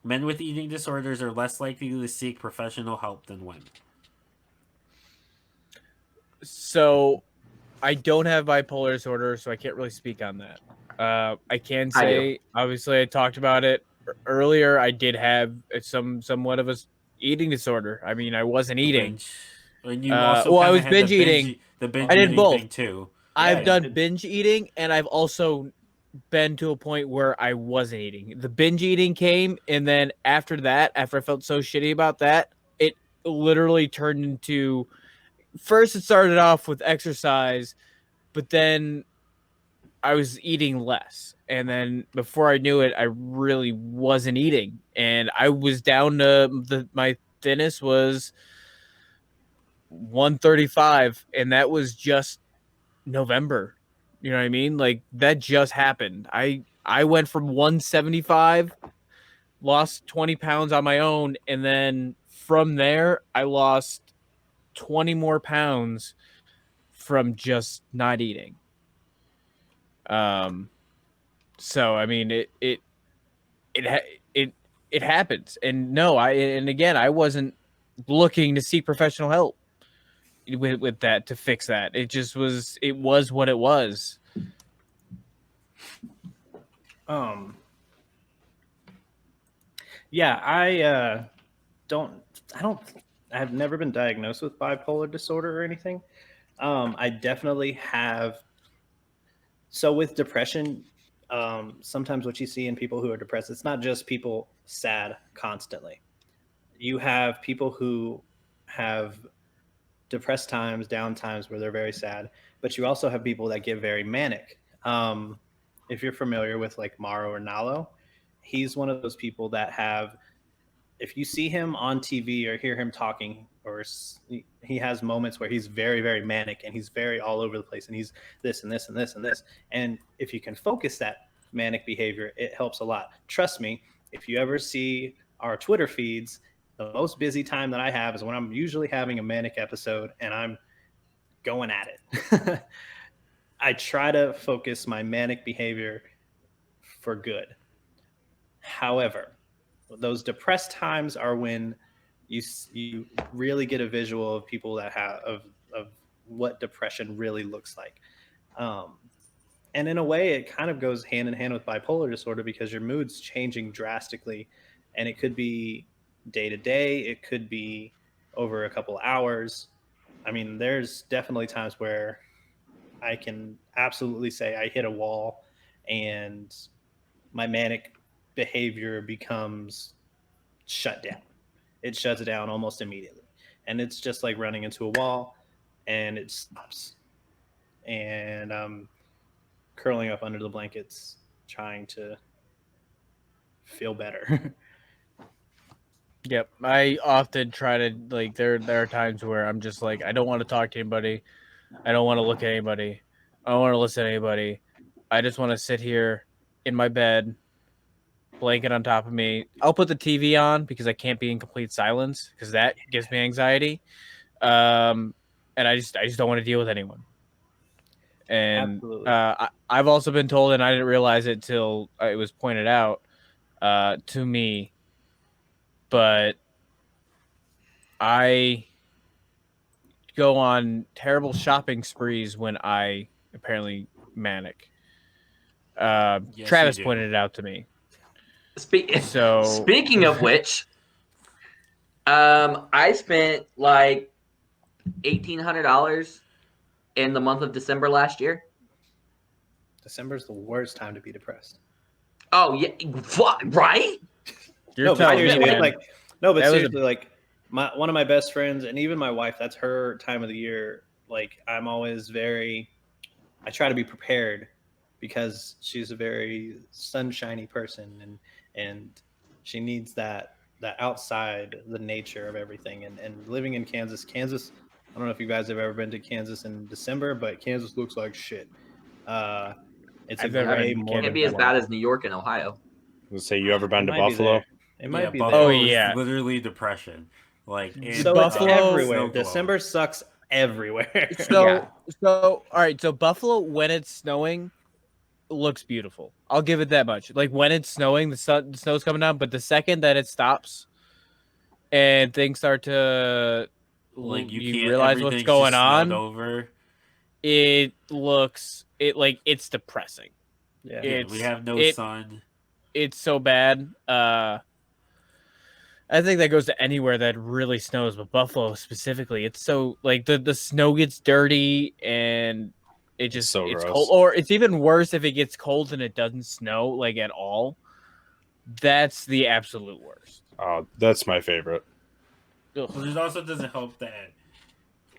Speaker 2: Men with eating disorders are less likely to seek professional help than women.
Speaker 3: So I don't have bipolar disorder, so I can't really speak on that. I can
Speaker 4: I do.
Speaker 3: say, obviously, I talked about it earlier. I did have somewhat of a eating disorder. I mean, I wasn't eating.
Speaker 2: Binge. And you also
Speaker 3: I
Speaker 2: kind of
Speaker 3: was
Speaker 2: had
Speaker 3: binge eating.
Speaker 2: the binge
Speaker 3: I did
Speaker 2: eating
Speaker 3: both.
Speaker 2: thing too.
Speaker 3: I've
Speaker 5: Yeah,
Speaker 3: done binge eating, and I've also been to a point where I wasn't eating. The binge eating came, and then after that, after I felt so shitty about that, it literally turned into. First, it started off with exercise, but then I was eating less. And then before I knew it, I really wasn't eating. And I was down to my thinnest was 135. And that was just November. You know what I mean? Like that just happened. I went from 175, lost 20 pounds on my own. And then from there, I lost 20 more pounds from just not eating. So I mean, it it happens, and no, and again, I wasn't looking to seek professional help with that to fix that. It was what it was.
Speaker 5: Um, yeah, don't, I don't, I've never been diagnosed with bipolar disorder or anything. I definitely have. So with depression, sometimes what you see in people who are depressed, it's not just people sad constantly. You have people who have depressed times, down times where they're very sad, but you also have people that get very manic. If you're familiar with like Maro or Nalo, he's one of those people that have, if you see him on TV or hear him talking, or he has moments where he's very, very manic and he's very all over the place and he's this and this and this and this. And if you can focus that manic behavior, it helps a lot. Trust me, if you ever see our Twitter feeds, the most busy time that I have is when I'm usually having a manic episode and I'm going at it. I try to focus my manic behavior for good. However, those depressed times are when you really get a visual of people that have of what depression really looks like. Um, and in a way, it kind of goes hand in hand with bipolar disorder because your mood's changing drastically, and it could be day to day, it could be over a couple hours. I mean, there's definitely times where I can absolutely say I hit a wall and my manic behavior becomes shut down. It shuts down almost immediately. And it's just like running into a wall and it stops. And I'm curling up under the blankets trying to feel better.
Speaker 3: Yep, I often try to like there are times where I'm just like I don't want to talk to anybody, I don't want to look at anybody, I don't want to listen to anybody. I just want to sit here in my bed, blanket on top of me. I'll put the TV on because I can't be in complete silence because that gives me anxiety. And I just don't want to deal with anyone. And
Speaker 5: Absolutely.
Speaker 3: I've also been told, and I didn't realize it till it was pointed out to me, but I go on terrible shopping sprees when I apparently manic.
Speaker 2: Yes,
Speaker 3: Travis
Speaker 2: you do.
Speaker 3: pointed it out to me.
Speaker 4: Spe-
Speaker 3: So
Speaker 4: Speaking of which, I spent like $1,800 in the month of December last year.
Speaker 5: December's the worst time to be depressed.
Speaker 4: Oh yeah, right?
Speaker 3: You're
Speaker 5: No, but
Speaker 3: telling me,
Speaker 5: seriously,
Speaker 3: man.
Speaker 5: like, no, but
Speaker 3: That was a-
Speaker 5: seriously, like, one of my best friends, and even my wife, that's her time of the year. Like, I'm always I try to be prepared because she's a very sunshiny person, and she needs that outside, the nature of everything. And living in Kansas, I don't know if you guys have ever been to Kansas in December, but Kansas looks like shit. Uh, it's a
Speaker 3: I've never
Speaker 5: gray,
Speaker 3: been to
Speaker 4: Can't
Speaker 5: morbid
Speaker 4: be as
Speaker 5: white.
Speaker 4: bad as New York and Ohio.
Speaker 6: Let's say you ever
Speaker 5: It
Speaker 6: been to
Speaker 5: might be
Speaker 6: Buffalo?
Speaker 5: there. It might be
Speaker 2: Buffalo
Speaker 3: Oh,
Speaker 2: is
Speaker 3: yeah.
Speaker 2: literally depression. Like,
Speaker 5: So it's
Speaker 3: Buffalo-
Speaker 5: everywhere.
Speaker 2: snow globe.
Speaker 5: December sucks everywhere.
Speaker 3: So,
Speaker 4: Yeah.
Speaker 3: all right. So Buffalo, when it's snowing, looks beautiful. I'll give it that much. Like when it's snowing, the snow's coming down, but the second that it stops and things start to,
Speaker 2: Like you
Speaker 3: you
Speaker 2: can't.
Speaker 3: realize what's
Speaker 2: Everything's
Speaker 3: going
Speaker 2: just snowed
Speaker 3: on.
Speaker 2: over.
Speaker 3: It's depressing.
Speaker 5: Yeah.
Speaker 2: Yeah, we have no
Speaker 3: it-
Speaker 2: sun.
Speaker 3: It's so bad. I think that goes to anywhere that really snows, but Buffalo specifically, it's so like the snow gets dirty and it's
Speaker 6: so
Speaker 3: it's
Speaker 6: gross.
Speaker 3: cold, or it's even worse if it gets cold and it doesn't snow like at all. That's the absolute worst.
Speaker 6: Oh, that's my favorite.
Speaker 2: Well, it also doesn't help that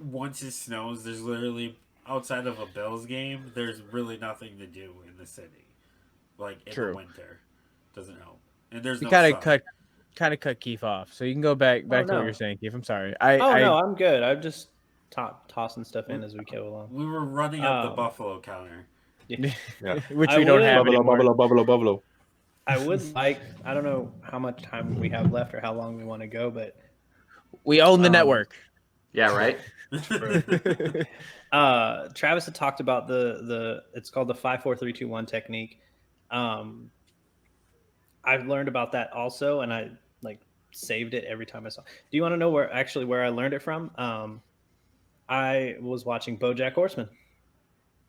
Speaker 2: once it snows, there's literally outside of a Bills game, there's really nothing to do in the city. Like in
Speaker 3: True.
Speaker 2: the winter, doesn't help, and there's
Speaker 3: You
Speaker 2: no
Speaker 3: kind
Speaker 2: sun.
Speaker 3: of cut Keith off, so you can go back to
Speaker 5: no.
Speaker 3: what you're saying, Keith. I'm sorry.
Speaker 5: No, I'm good. I'm just tossing stuff in as we go along.
Speaker 2: We were running up the
Speaker 5: Um,
Speaker 2: Buffalo counter.
Speaker 3: which
Speaker 5: I
Speaker 3: we don't
Speaker 5: would-
Speaker 3: have
Speaker 6: Buffalo,
Speaker 3: anymore.
Speaker 6: Buffalo.
Speaker 5: I would like. I don't know how much time we have left or how long we want to go, but
Speaker 3: We own the network.
Speaker 4: Yeah, right.
Speaker 5: Travis had talked about the it's called the 5-4-3-2-1 technique. I've learned about that also, and I like saved it every time I saw. Do you want to know where I learned it from? I was watching BoJack Horseman.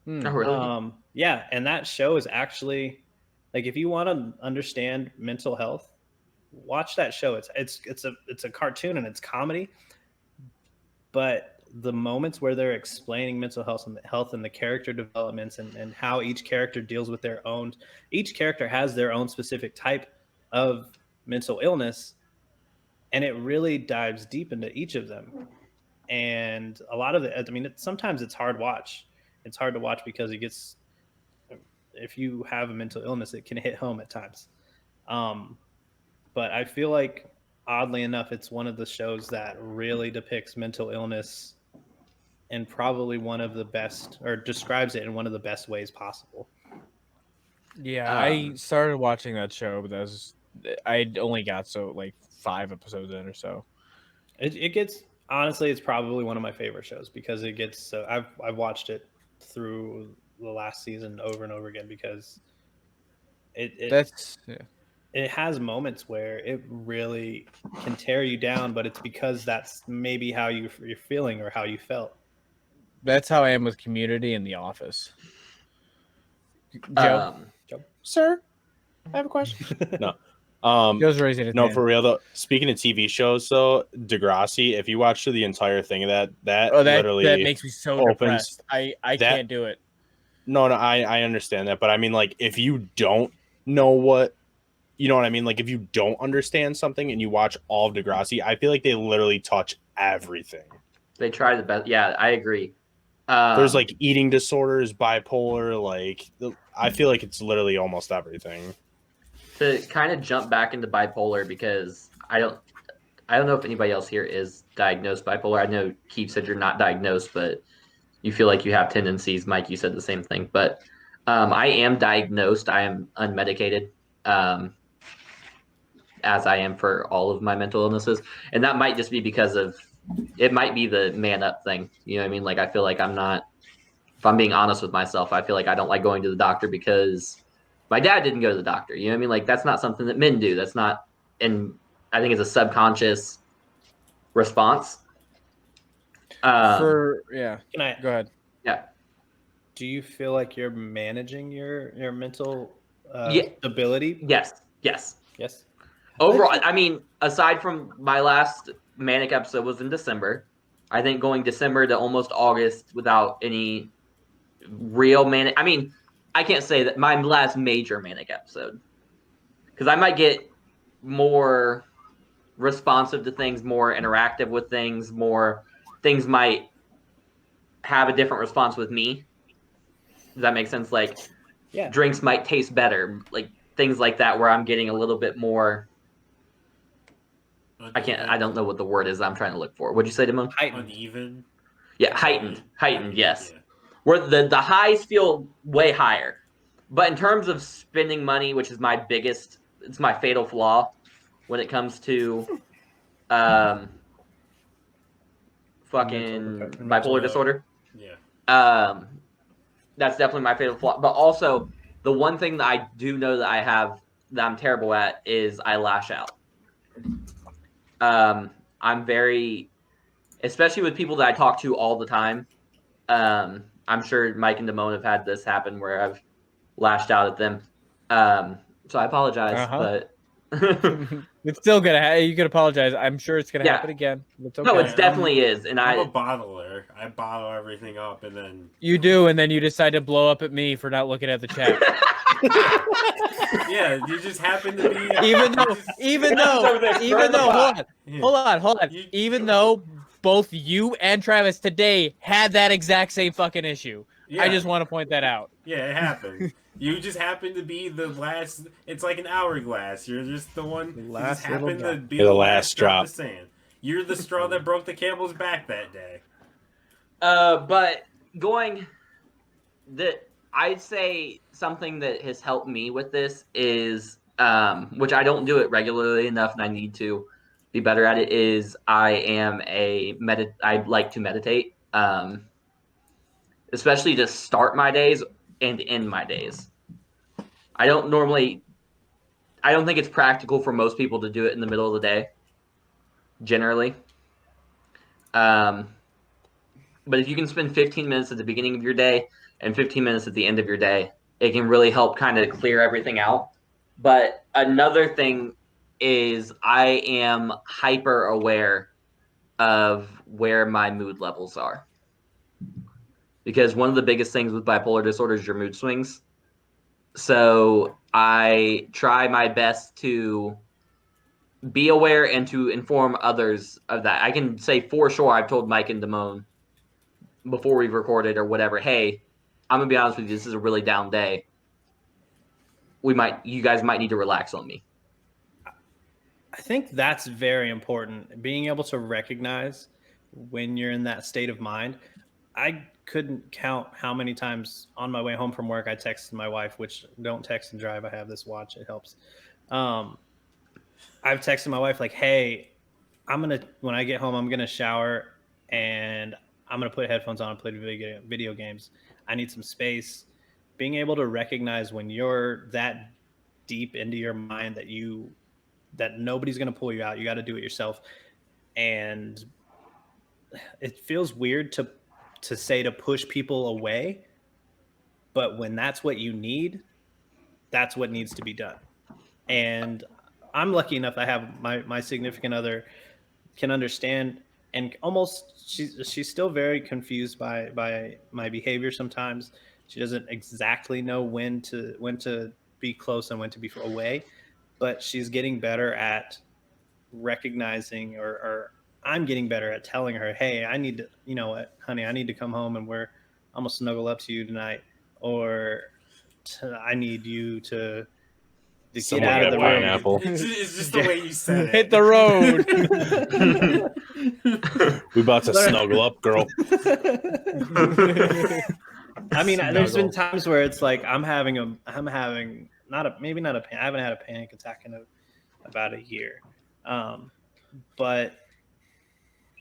Speaker 4: Oh, really?
Speaker 5: Yeah, and that show is actually like if you want to understand mental health, watch that show. It's a cartoon and it's comedy, but the moments where they're explaining mental health and the character developments and how each character deals with each character has their own specific type of mental illness, and it really dives deep into each of them. And a lot of it, I mean, sometimes it's hard to watch because if you have a mental illness, it can hit home at times. But I feel like oddly enough, it's one of the shows that really depicts mental illness in probably one of the best, or describes it in one of the best ways possible.
Speaker 3: Yeah, I started watching that show, but I only got 5 episodes in or so.
Speaker 5: It gets, honestly, it's probably one of my favorite shows because it gets so I've watched it through the last season over and over again because it has moments where it really can tear you down, but it's because that's maybe how you're feeling or how you felt.
Speaker 3: That's how I am with Community and The Office. Joe,
Speaker 6: Sir, I have a question. No.
Speaker 3: Joe's raising his
Speaker 6: No,
Speaker 3: hand.
Speaker 6: for real though. Speaking of TV shows, though, Degrassi. If you watch the entire thing of that literally
Speaker 3: that makes me so
Speaker 6: opens-
Speaker 3: depressed. I can't do it.
Speaker 6: No, I understand that, but I mean, like, if you don't know what, you know what I mean, like, if you don't understand something and you watch all of Degrassi, I feel like they literally touch everything.
Speaker 4: They try the best. Yeah, I agree.
Speaker 6: There's like eating disorders, bipolar, like I feel like it's literally almost everything.
Speaker 4: To kind of jump back into bipolar because I don't know if anybody else here is diagnosed bipolar. I know Keith said you're not diagnosed, but you feel like you have tendencies. Mike, you said the same thing, but I am diagnosed. I am unmedicated, as I am for all of my mental illnesses, and that might just be because of it might be the man up thing. You know what I mean? Like I feel like I'm not. If I'm being honest with myself, I feel like I don't like going to the doctor because my dad didn't go to the doctor. You know what I mean? Like that's not something that men do. That's not, and I think it's a subconscious response.
Speaker 5: Can I
Speaker 3: Go ahead.
Speaker 4: Yeah.
Speaker 5: Do you feel like you're managing your mental
Speaker 4: Yeah.
Speaker 5: stability?
Speaker 4: Yes.
Speaker 5: Yes.
Speaker 4: Overall, I mean, aside from my last manic episode was in December. I think going December to almost August without any real manic. I mean, I can't say that my last major manic episode, because I might get more responsive to things, more interactive with things, more things might have a different response with me. Does that make sense? Like
Speaker 5: Yeah.
Speaker 4: drinks might taste better, like things like that, where I'm getting a little bit more. I don't know what the word is I'm trying to look for. What'd you say, Damon?
Speaker 2: Uneven.
Speaker 4: Yeah, heightened, yes.
Speaker 2: Yeah.
Speaker 4: Where the highs feel way higher. But in terms of spending money, which is it's my fatal flaw when it comes to fucking bipolar disorder.
Speaker 2: Yeah.
Speaker 4: That's definitely my fatal flaw. But also, the one thing that I do know that I have that I'm terrible at is I lash out. I'm very, especially with people that I talk to all the time. I'm sure Mike and Damone have had this happen where I've lashed out at them. So I apologize, but
Speaker 3: It's still gonna happen. You can apologize. I'm sure it's gonna
Speaker 4: Yeah.
Speaker 3: happen again. It's okay.
Speaker 4: no, it definitely is, and
Speaker 2: I'm a
Speaker 4: I
Speaker 2: bottler. I bottle everything up and then.
Speaker 3: You do, and then you decide to blow up at me for not looking at the chat.
Speaker 2: Yeah, you just happen to be.
Speaker 3: even though,
Speaker 2: Yeah.
Speaker 3: hold on.
Speaker 2: You-
Speaker 3: Even though both you and Travis today had that exact same fucking issue.
Speaker 2: Yeah.
Speaker 3: I just want to point that out.
Speaker 2: Yeah, it happened. You just happen to be the last. It's like an hourglass. You're just the one. You
Speaker 5: last
Speaker 2: just happen
Speaker 5: little
Speaker 2: to be
Speaker 6: You're
Speaker 2: the
Speaker 6: the
Speaker 2: last
Speaker 6: last
Speaker 2: drop
Speaker 6: drop.
Speaker 2: of sand. You're the straw that broke the camel's back that day.
Speaker 4: but I'd say something that has helped me with this is, which I don't do it regularly enough, and I need to be better at it. Is I like to meditate, especially to start my days and end my days. I don't think it's practical for most people to do it in the middle of the day. Generally. But if you can spend 15 minutes at the beginning of your day and 15 minutes at the end of your day, it can really help kind of clear everything out. But another thing is I am hyper aware of where my mood levels are. Because one of the biggest things with bipolar disorder is your mood swings. So I try my best to be aware and to inform others of that. I can say for sure I've told Mike and Damone before we've recorded or whatever, hey, I'm gonna be honest with you, this is a really down day. You guys might need to relax on me.
Speaker 5: I think that's very important. Being able to recognize when you're in that state of mind. I couldn't count how many times on my way home from work I texted my wife, which don't text and drive. I have this watch. It helps. I've texted my wife like, hey, when I get home, I'm going to shower and I'm going to put headphones on and play video games. I need some space. Being able to recognize when you're that deep into your mind that nobody's going to pull you out. You got to do it yourself. And it feels weird to say to push people away. But when that's what you need, that's what needs to be done. And I'm lucky enough I have my significant other can understand, and almost she's still very confused by my behavior sometimes. She doesn't exactly know when to be close and when to be away, but she's getting better at recognizing, or I'm getting better at telling her, hey, I need to, you know what, honey, I need to come home and I'm gonna snuggle up to you tonight, or I need you to get out of the room.
Speaker 6: Pineapple.
Speaker 2: It's just the way you said it.
Speaker 3: Hit the road.
Speaker 6: We about to snuggle up, girl.
Speaker 5: I mean, there's been times where it's like I haven't had a panic attack in about a year, but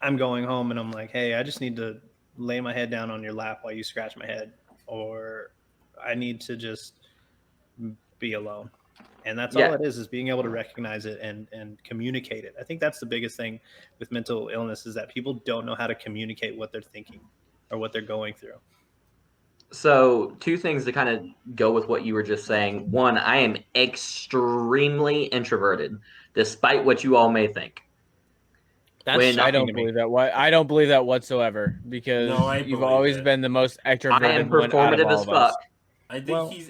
Speaker 5: I'm going home and I'm like, hey, I just need to lay my head down on your lap while you scratch my head, or I need to just be alone. And that's all it is being able to recognize it and communicate it. I think that's the biggest thing with mental illness, is that people don't know how to communicate what they're thinking or what they're going through.
Speaker 4: So 2 things to kind of go with what you were just saying. One, I am extremely introverted, despite what you all may think.
Speaker 5: That's
Speaker 4: When
Speaker 3: I
Speaker 5: shocking
Speaker 3: don't
Speaker 5: to me.
Speaker 3: believe that. I don't believe that whatsoever because
Speaker 2: No, I
Speaker 3: you've
Speaker 2: believe
Speaker 3: always
Speaker 2: it.
Speaker 3: been the most
Speaker 4: I am
Speaker 3: extroverted one out of
Speaker 4: performative
Speaker 3: all
Speaker 4: as
Speaker 3: of us.
Speaker 4: fuck.
Speaker 2: I think
Speaker 5: Well-
Speaker 2: he's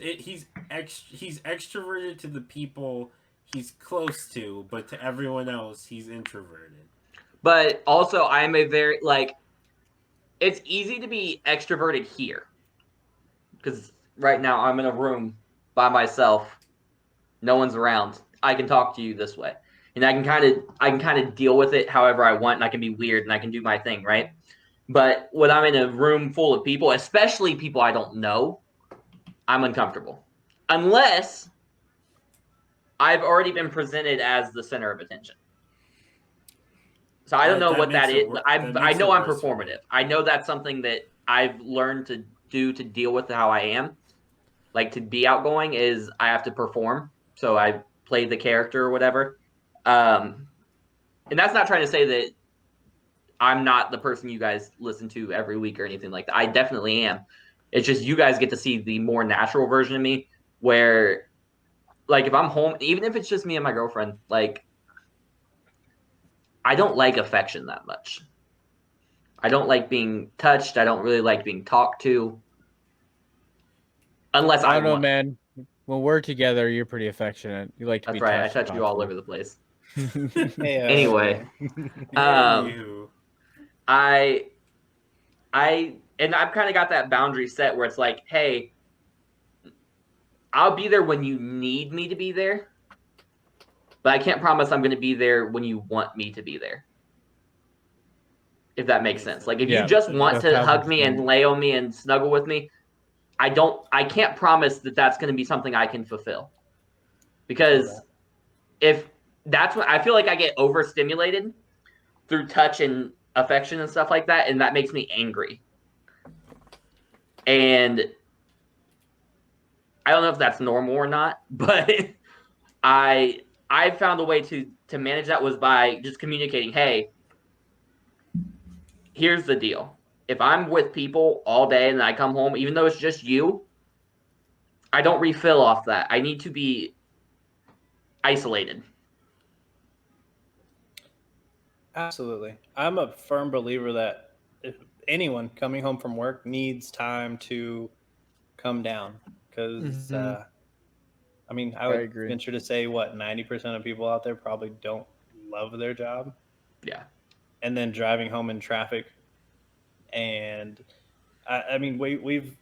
Speaker 2: extroverted to the people he's close to, but to everyone else, he's introverted.
Speaker 4: But also, I'm a very like. It's easy to be extroverted here because right now I'm in a room by myself. No one's around. I can talk to you this way, and I can kind of deal with it however I want, and I can be weird and I can do my thing, right? But when I'm in a room full of people, especially people I don't know, I'm uncomfortable unless I've already been presented as the center of attention. So I don't know what that is. I know I'm performative. I know that's something that I've learned to do to deal with how I am. Like to be outgoing is I have to perform. So I play the character or whatever. And that's not trying to say that I'm not the person you guys listen to every week or anything like that. I definitely am. It's just you guys get to see the more natural version of me where like if I'm home, even if it's just me and my girlfriend, like I don't like affection that much. I don't like being touched. I don't really like being talked to. Unless
Speaker 3: I don't know,
Speaker 4: want.
Speaker 3: man. When we're together, you're pretty affectionate. You like to
Speaker 4: That's
Speaker 3: be
Speaker 4: right. I
Speaker 3: touched.
Speaker 4: touch you all over the place.
Speaker 5: Hey,
Speaker 4: Anyway,
Speaker 2: Anywho.
Speaker 4: I and I've kind of got that boundary set where it's like, hey, I'll be there when you need me to be there, but I can't promise I'm going to be there when you want me to be there. If that makes sense. Like if you
Speaker 3: Yeah,
Speaker 4: just want to hug me
Speaker 3: 1,000%.
Speaker 4: and lay on me and snuggle with me, I can't promise that that's going to be something I can fulfill. Because if that's what I feel like I get overstimulated through touch and affection and stuff like that, and that makes me angry. And I don't know if that's normal or not, but I found a way to manage that was by just communicating, hey, here's the deal. If I'm with people all day and I come home, even though it's just you, I don't refill off that. I need to be isolated.
Speaker 5: Absolutely. I'm a firm believer that if anyone coming home from work needs time to come down because
Speaker 3: Mhm.
Speaker 5: I mean, I
Speaker 3: I
Speaker 5: would
Speaker 3: agree.
Speaker 5: venture to say what 90% of people out there probably don't love their job.
Speaker 4: Yeah.
Speaker 5: And then driving home in traffic. And I mean, we've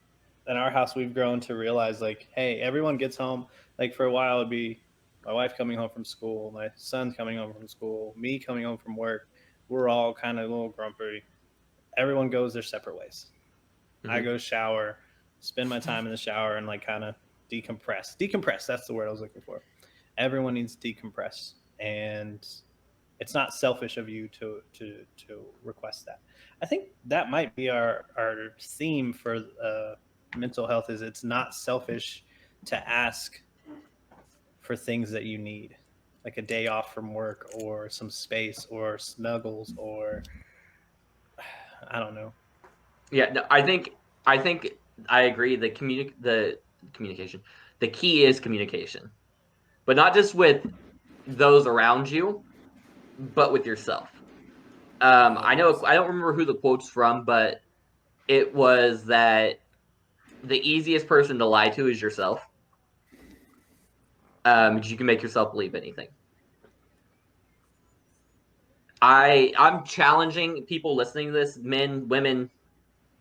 Speaker 5: in our house, we've grown to realize like, hey, everyone gets home. Like for a while, it'd be my wife coming home from school, my son coming home from school, me coming home from work. We're all kind of a little grumpy. Everyone goes their separate ways. I
Speaker 4: Mhm.
Speaker 5: go shower, spend my time in the shower, and like kind of decompress. Decompress. That's the word I was looking for. Everyone needs to decompress, and it's not selfish of you to request that. I think that might be our theme for mental health. Is it's not selfish to ask for things that you need, like a day off from work, or some space, or snuggles, or I don't know.
Speaker 4: Yeah, no, I think I agree. The communication. The key is communication, but not just with those around you, but with yourself. I know I don't remember who the quote's from, but it was that the easiest person to lie to is yourself, because you can make yourself believe anything. I'm challenging people listening to this, men, women,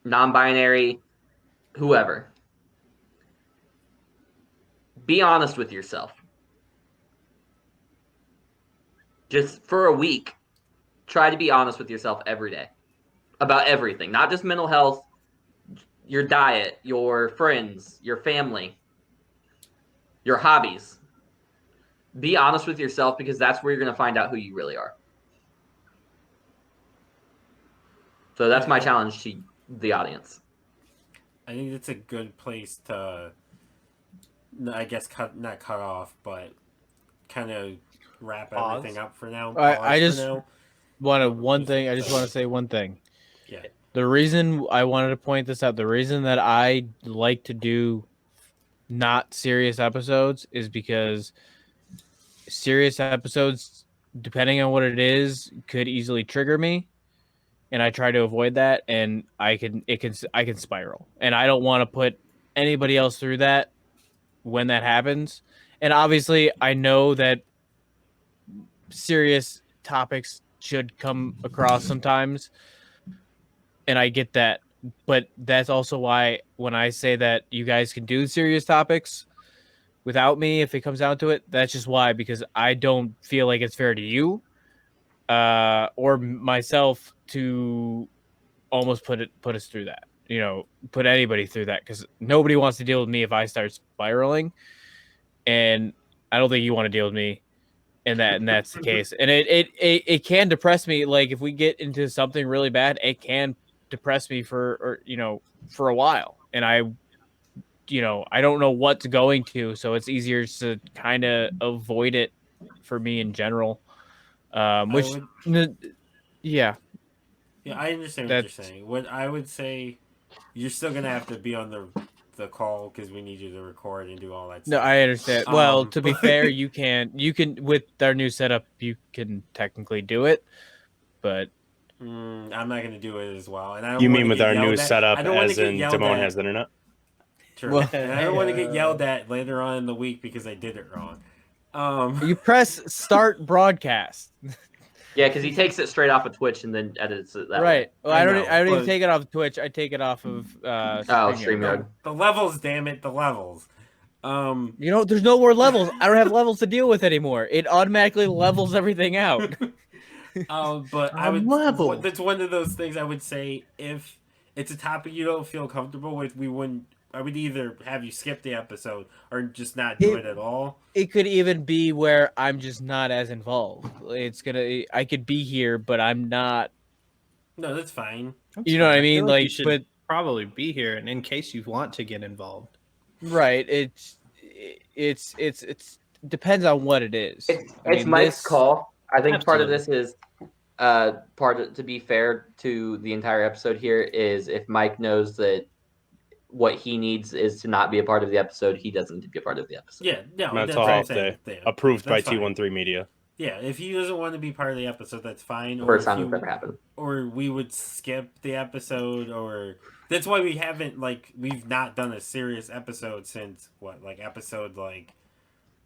Speaker 4: non-binary, whoever. Be honest with yourself. Just for a week, try to be honest with yourself every day about everything, not just mental health, your diet, your friends, your family, your hobbies. Be honest with yourself because that's where you're going to find out who you really are. So that's my challenge to the audience.
Speaker 2: I think it's a good place to, I guess, not cut off, but kind of wrap
Speaker 5: Pause.
Speaker 2: everything up for now.
Speaker 3: I
Speaker 2: For
Speaker 3: just
Speaker 2: now.
Speaker 3: wanted one thing. I just want to say one thing.
Speaker 2: Yeah.
Speaker 3: The reason I wanted to point this out, the reason that I like to do not serious episodes is because serious episodes depending on what it is, could easily trigger me, and I try to avoid that. And I can spiral, and I don't want to put anybody else through that when that happens. And obviously, I know that serious topics should come across sometimes, and I get that. But that's also why when I say that you guys can do serious topics without me, if it comes down to it, that's just why, because I don't feel like it's fair to you or myself to almost put us through that. Put anybody through that, because nobody wants to deal with me if I start spiraling, and I don't think you want to deal with me. And that's the case, and it can depress me. Like if we get into something really bad, it can depress me for a while, and I don't know what's going to, so it's easier to kind of avoid it for me in general. Which, yeah,
Speaker 2: I understand what you're saying. What I would say, you're still gonna have to be on the call because we need you to record and do all that
Speaker 3: no,
Speaker 2: stuff.
Speaker 3: I understand. Well, to be
Speaker 2: but-
Speaker 3: fair, you can with our new setup, you can technically do it, but
Speaker 2: I'm not gonna do it as well. And I don't
Speaker 6: You
Speaker 2: wanna
Speaker 6: mean with
Speaker 2: get
Speaker 6: our new
Speaker 2: yelled at.
Speaker 6: setup,
Speaker 2: I don't want to
Speaker 6: as
Speaker 2: get
Speaker 6: in
Speaker 2: yelled
Speaker 6: Damone
Speaker 2: at.
Speaker 6: has internet?
Speaker 2: True.
Speaker 3: Well,
Speaker 2: And I don't want to get yelled at later on in the week because I did it wrong.
Speaker 3: you press start broadcast.
Speaker 4: Yeah, because he takes it straight off of Twitch and then edits it that way.
Speaker 3: Right. Well, I don't
Speaker 2: know,
Speaker 3: even
Speaker 2: but-
Speaker 3: take it off Twitch. I take it off of StreamYard.
Speaker 4: StreamYard.
Speaker 2: The levels, damn it, the levels.
Speaker 3: There's no more levels. I don't have levels to deal with anymore. It automatically levels everything out.
Speaker 2: But I would.
Speaker 5: level.
Speaker 2: That's one of those things I would say. If it's a topic you don't feel comfortable with, we wouldn't. I would either have you skip the episode or just not do it at all.
Speaker 3: It could even be where I'm just not as involved. I could be here, but I'm not.
Speaker 2: No, that's fine.
Speaker 3: You know what I mean?
Speaker 5: feel
Speaker 3: Like,
Speaker 5: you should
Speaker 3: but
Speaker 5: probably be here, and in case you want to get involved.
Speaker 3: right. It's depends on what it is.
Speaker 4: It's Mike's call. I think part of
Speaker 5: Absolutely.
Speaker 4: this is to be fair to the entire episode here is if Mike knows that what he needs is to not be a part of the episode, he doesn't need to be a part of the episode.
Speaker 2: Yeah, no,
Speaker 6: Mental
Speaker 2: that's what I'm
Speaker 6: health
Speaker 2: saying.
Speaker 6: day.
Speaker 2: Yeah,
Speaker 6: Approved by
Speaker 2: that's fine.
Speaker 6: T13 Media.
Speaker 2: Yeah, if he doesn't want to be part of the episode, that's fine.
Speaker 4: The
Speaker 2: Or
Speaker 4: first
Speaker 2: if
Speaker 4: time
Speaker 2: you,
Speaker 4: that's ever happened.
Speaker 2: or we would skip the episode, or that's why we haven't we've not done a serious episode since episode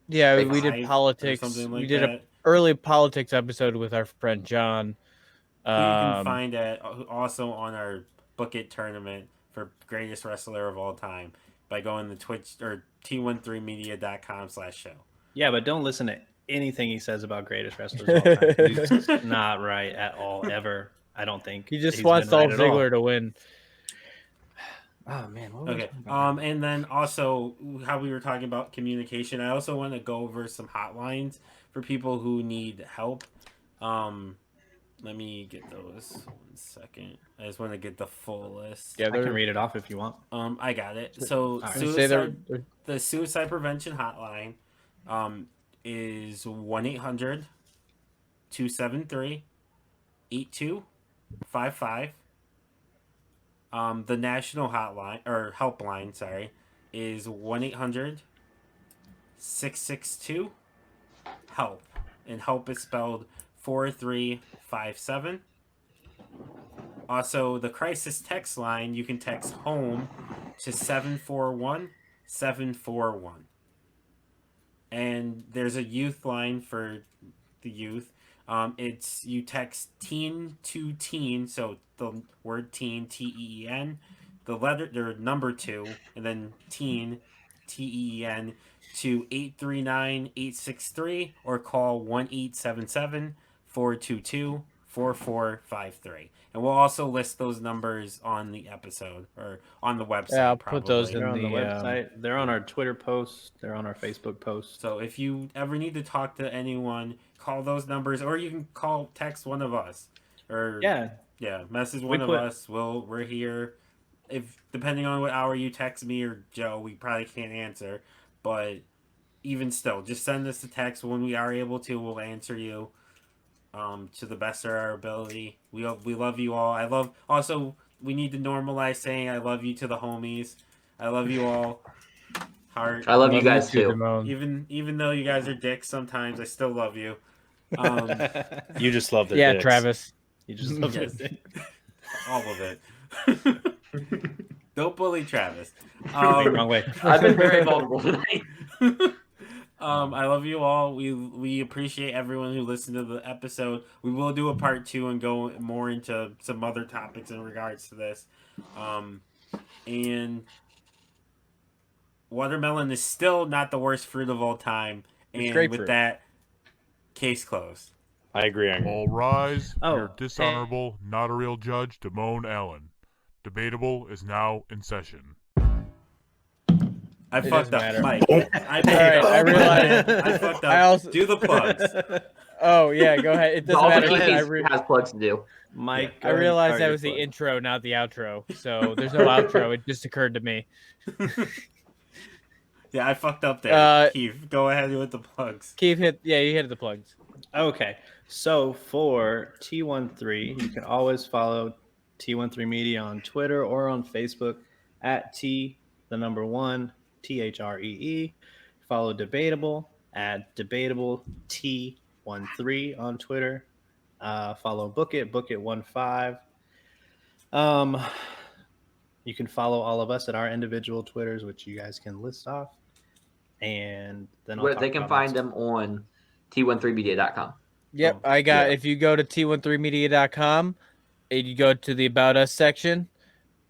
Speaker 3: Yeah,
Speaker 2: like
Speaker 3: we
Speaker 2: 5
Speaker 3: did
Speaker 2: or
Speaker 3: politics.
Speaker 2: something like
Speaker 3: We did
Speaker 2: that.
Speaker 3: a early politics episode with our friend John.
Speaker 2: Who you can find also on our Book It tournament for greatest wrestler of all time by going to Twitch or t13media.com/show.
Speaker 5: Yeah, but don't listen to anything he says about greatest wrestlers of all time. It's not right at all, ever. I don't think.
Speaker 3: He just
Speaker 5: he's
Speaker 3: wants
Speaker 5: been
Speaker 3: Dolph
Speaker 5: right at all.
Speaker 3: Ziggler to win.
Speaker 5: Oh man. What was
Speaker 2: Okay.
Speaker 5: I talking about?
Speaker 2: And then also how we were talking about communication. I also want to go over some hotlines for people who need help. Let me get those 1 second. I just want to get the full list.
Speaker 3: Yeah,
Speaker 5: I can read it off if you want.
Speaker 2: I got it. So
Speaker 5: right.
Speaker 2: the suicide prevention hotline is 1-800-273-8255. The national hotline or helpline, sorry, is 1-800-662-HELP. And help is spelled 4357. Also, the crisis text line, you can text HOME to 741-741. And there's a youth line for the youth. It's you text teen to teen, so the word teen, TEEN, the number 2, and then teen, TEEN, to 839-863 or call 1-877-422-4453. And we'll also list those numbers on the episode or on the website.
Speaker 3: Yeah, I'll put those
Speaker 2: probably.
Speaker 5: They're on the
Speaker 3: the,
Speaker 5: website. They're on our Twitter posts. They're on our Facebook posts.
Speaker 2: So if you ever need to talk to anyone, call those numbers, or you can text one of us, or
Speaker 5: Yeah.
Speaker 2: message one of us. We're here. If depending on what hour you text me or Joe, we probably can't answer, but even still, just send us a text when we are able to. We'll answer you, to the best of our ability. We love you all. Also, we need to normalize saying I love you to the homies. I love you all. Heart.
Speaker 4: I love you guys too.
Speaker 3: Damone.
Speaker 2: Even though you guys are dicks sometimes, I still love you.
Speaker 6: You just love the
Speaker 3: Yeah,
Speaker 6: dicks.
Speaker 3: Travis.
Speaker 5: You just love
Speaker 2: Yes.
Speaker 5: it.
Speaker 2: All of it. Don't bully Travis.
Speaker 5: Wrong way.
Speaker 4: I've been very vulnerable tonight.
Speaker 2: I love you all. We appreciate everyone who listened to the episode. We will do a part 2 and go more into some other topics in regards to this. And watermelon is still not the worst fruit of all time.
Speaker 3: It's
Speaker 2: And
Speaker 3: grapefruit.
Speaker 2: with that, case closed.
Speaker 6: I agree.
Speaker 1: All rise.
Speaker 5: Oh,
Speaker 1: Your dishonorable, not a real judge, Damone Allen. Debatable is now in session.
Speaker 2: I
Speaker 3: It
Speaker 2: fucked
Speaker 3: doesn't
Speaker 2: up,
Speaker 3: matter.
Speaker 2: Mike. I fucked
Speaker 3: Alright,
Speaker 2: up.
Speaker 3: I realized-
Speaker 2: I fucked up.
Speaker 3: I also-
Speaker 2: Do the plugs.
Speaker 3: Oh yeah, go ahead. It doesn't
Speaker 4: All
Speaker 3: matter.
Speaker 4: the
Speaker 3: I,
Speaker 4: EP has plugs to do.
Speaker 5: Mike,
Speaker 3: I realized that was the intro, not the outro. So there's no outro. It just occurred to me.
Speaker 2: Yeah, I fucked up there. Keith, go ahead with the plugs.
Speaker 3: Keith hit. Yeah, you hit the plugs.
Speaker 5: Okay, so for T13, you can always follow T13 Media on Twitter or on Facebook at T1 THREE. Follow Debatable at Debatable T13 on Twitter. Follow Book It 15. You can follow all of us at our individual Twitters, which you guys can list off. And then I'll
Speaker 4: Where
Speaker 5: talk
Speaker 4: they can
Speaker 5: about
Speaker 4: find
Speaker 5: next.
Speaker 4: them on T13media.com.
Speaker 3: Yep,
Speaker 5: Oh,
Speaker 3: I got.
Speaker 6: yeah.
Speaker 3: If you go to t13media.com and you go to the About Us section,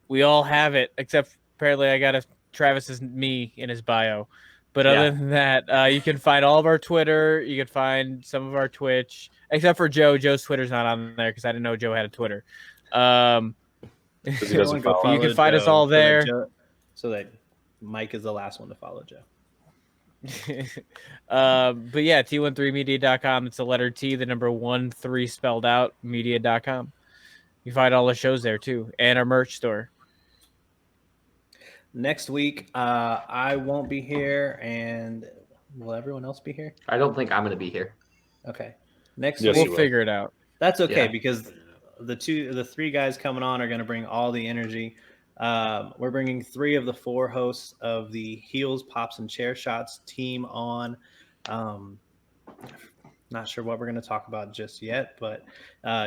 Speaker 3: we all have it, except apparently I got Travis's me in his bio. But other than that, you can find all of our Twitter. You can find some of our Twitch, except for Joe. Joe's Twitter's not on there because I didn't know Joe had a Twitter.
Speaker 6: He doesn't
Speaker 5: Everyone go
Speaker 6: follow.
Speaker 5: follow
Speaker 3: You can find us
Speaker 5: Joe
Speaker 3: all
Speaker 5: so that
Speaker 3: there.
Speaker 5: so that Mike is the last one to follow Joe.
Speaker 3: But yeah, t13media.com. It's the letter T, the number 13 spelled out, media.com. You find all the shows there too, and our merch store.
Speaker 5: Next week, I won't be here, and will everyone else be here?
Speaker 4: I don't think I'm going to be here.
Speaker 5: Okay. Next
Speaker 6: Yes,
Speaker 5: week,
Speaker 6: you
Speaker 3: We'll
Speaker 6: will.
Speaker 3: figure it out.
Speaker 5: that's okay
Speaker 4: Yeah.
Speaker 5: because the three guys coming on are going to bring all the energy. We're bringing 3 of the 4 hosts of the Heels, Pops, and Chair Shots team on. Not sure what we're going to talk about just yet, but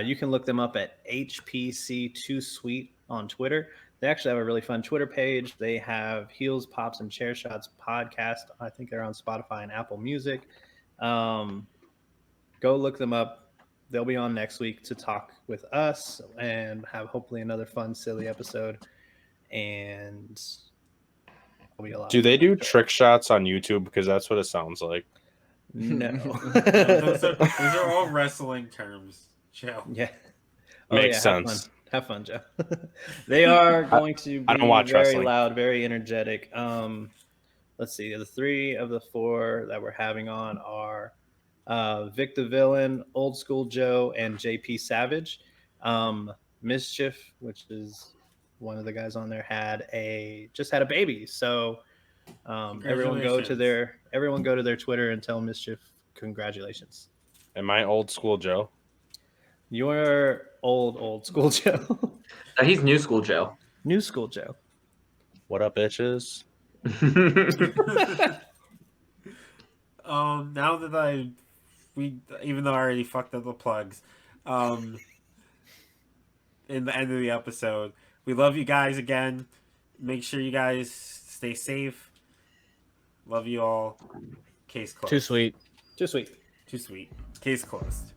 Speaker 5: you can look them up at HPC2Sweet on Twitter. They actually have a really fun Twitter page. They have Heels, Pops, and Chair Shots podcast. I think they're on Spotify and Apple Music. Go look them up. They'll be on next week to talk with us and have hopefully another fun, silly episode. And it'll be a lot.
Speaker 6: Do they do trick shots on YouTube? Because that's what it sounds like.
Speaker 5: No.
Speaker 2: Those are all wrestling terms, Joe.
Speaker 5: Yeah.
Speaker 6: Makes sense.
Speaker 5: Have fun, Joe. They are going to be
Speaker 6: I don't watch
Speaker 5: very
Speaker 6: wrestling.
Speaker 5: loud, very energetic. Let's see. The 3 of the 4 that we're having on are Vic the Villain, Old School Joe, and JP Savage. Mischief, which is one of the guys on there, just had a baby. So everyone go to their Twitter and tell Mischief congratulations.
Speaker 6: Am I old school Joe?
Speaker 5: You're old school Joe.
Speaker 4: No, he's new school Joe.
Speaker 5: New school Joe.
Speaker 6: What up, bitches?
Speaker 2: Now that even though I already fucked up the plugs, in the end of the episode, we love you guys again. Make sure you guys stay safe. Love you all. Case closed.
Speaker 3: Too sweet.
Speaker 5: Too sweet.
Speaker 2: Too sweet. Case closed.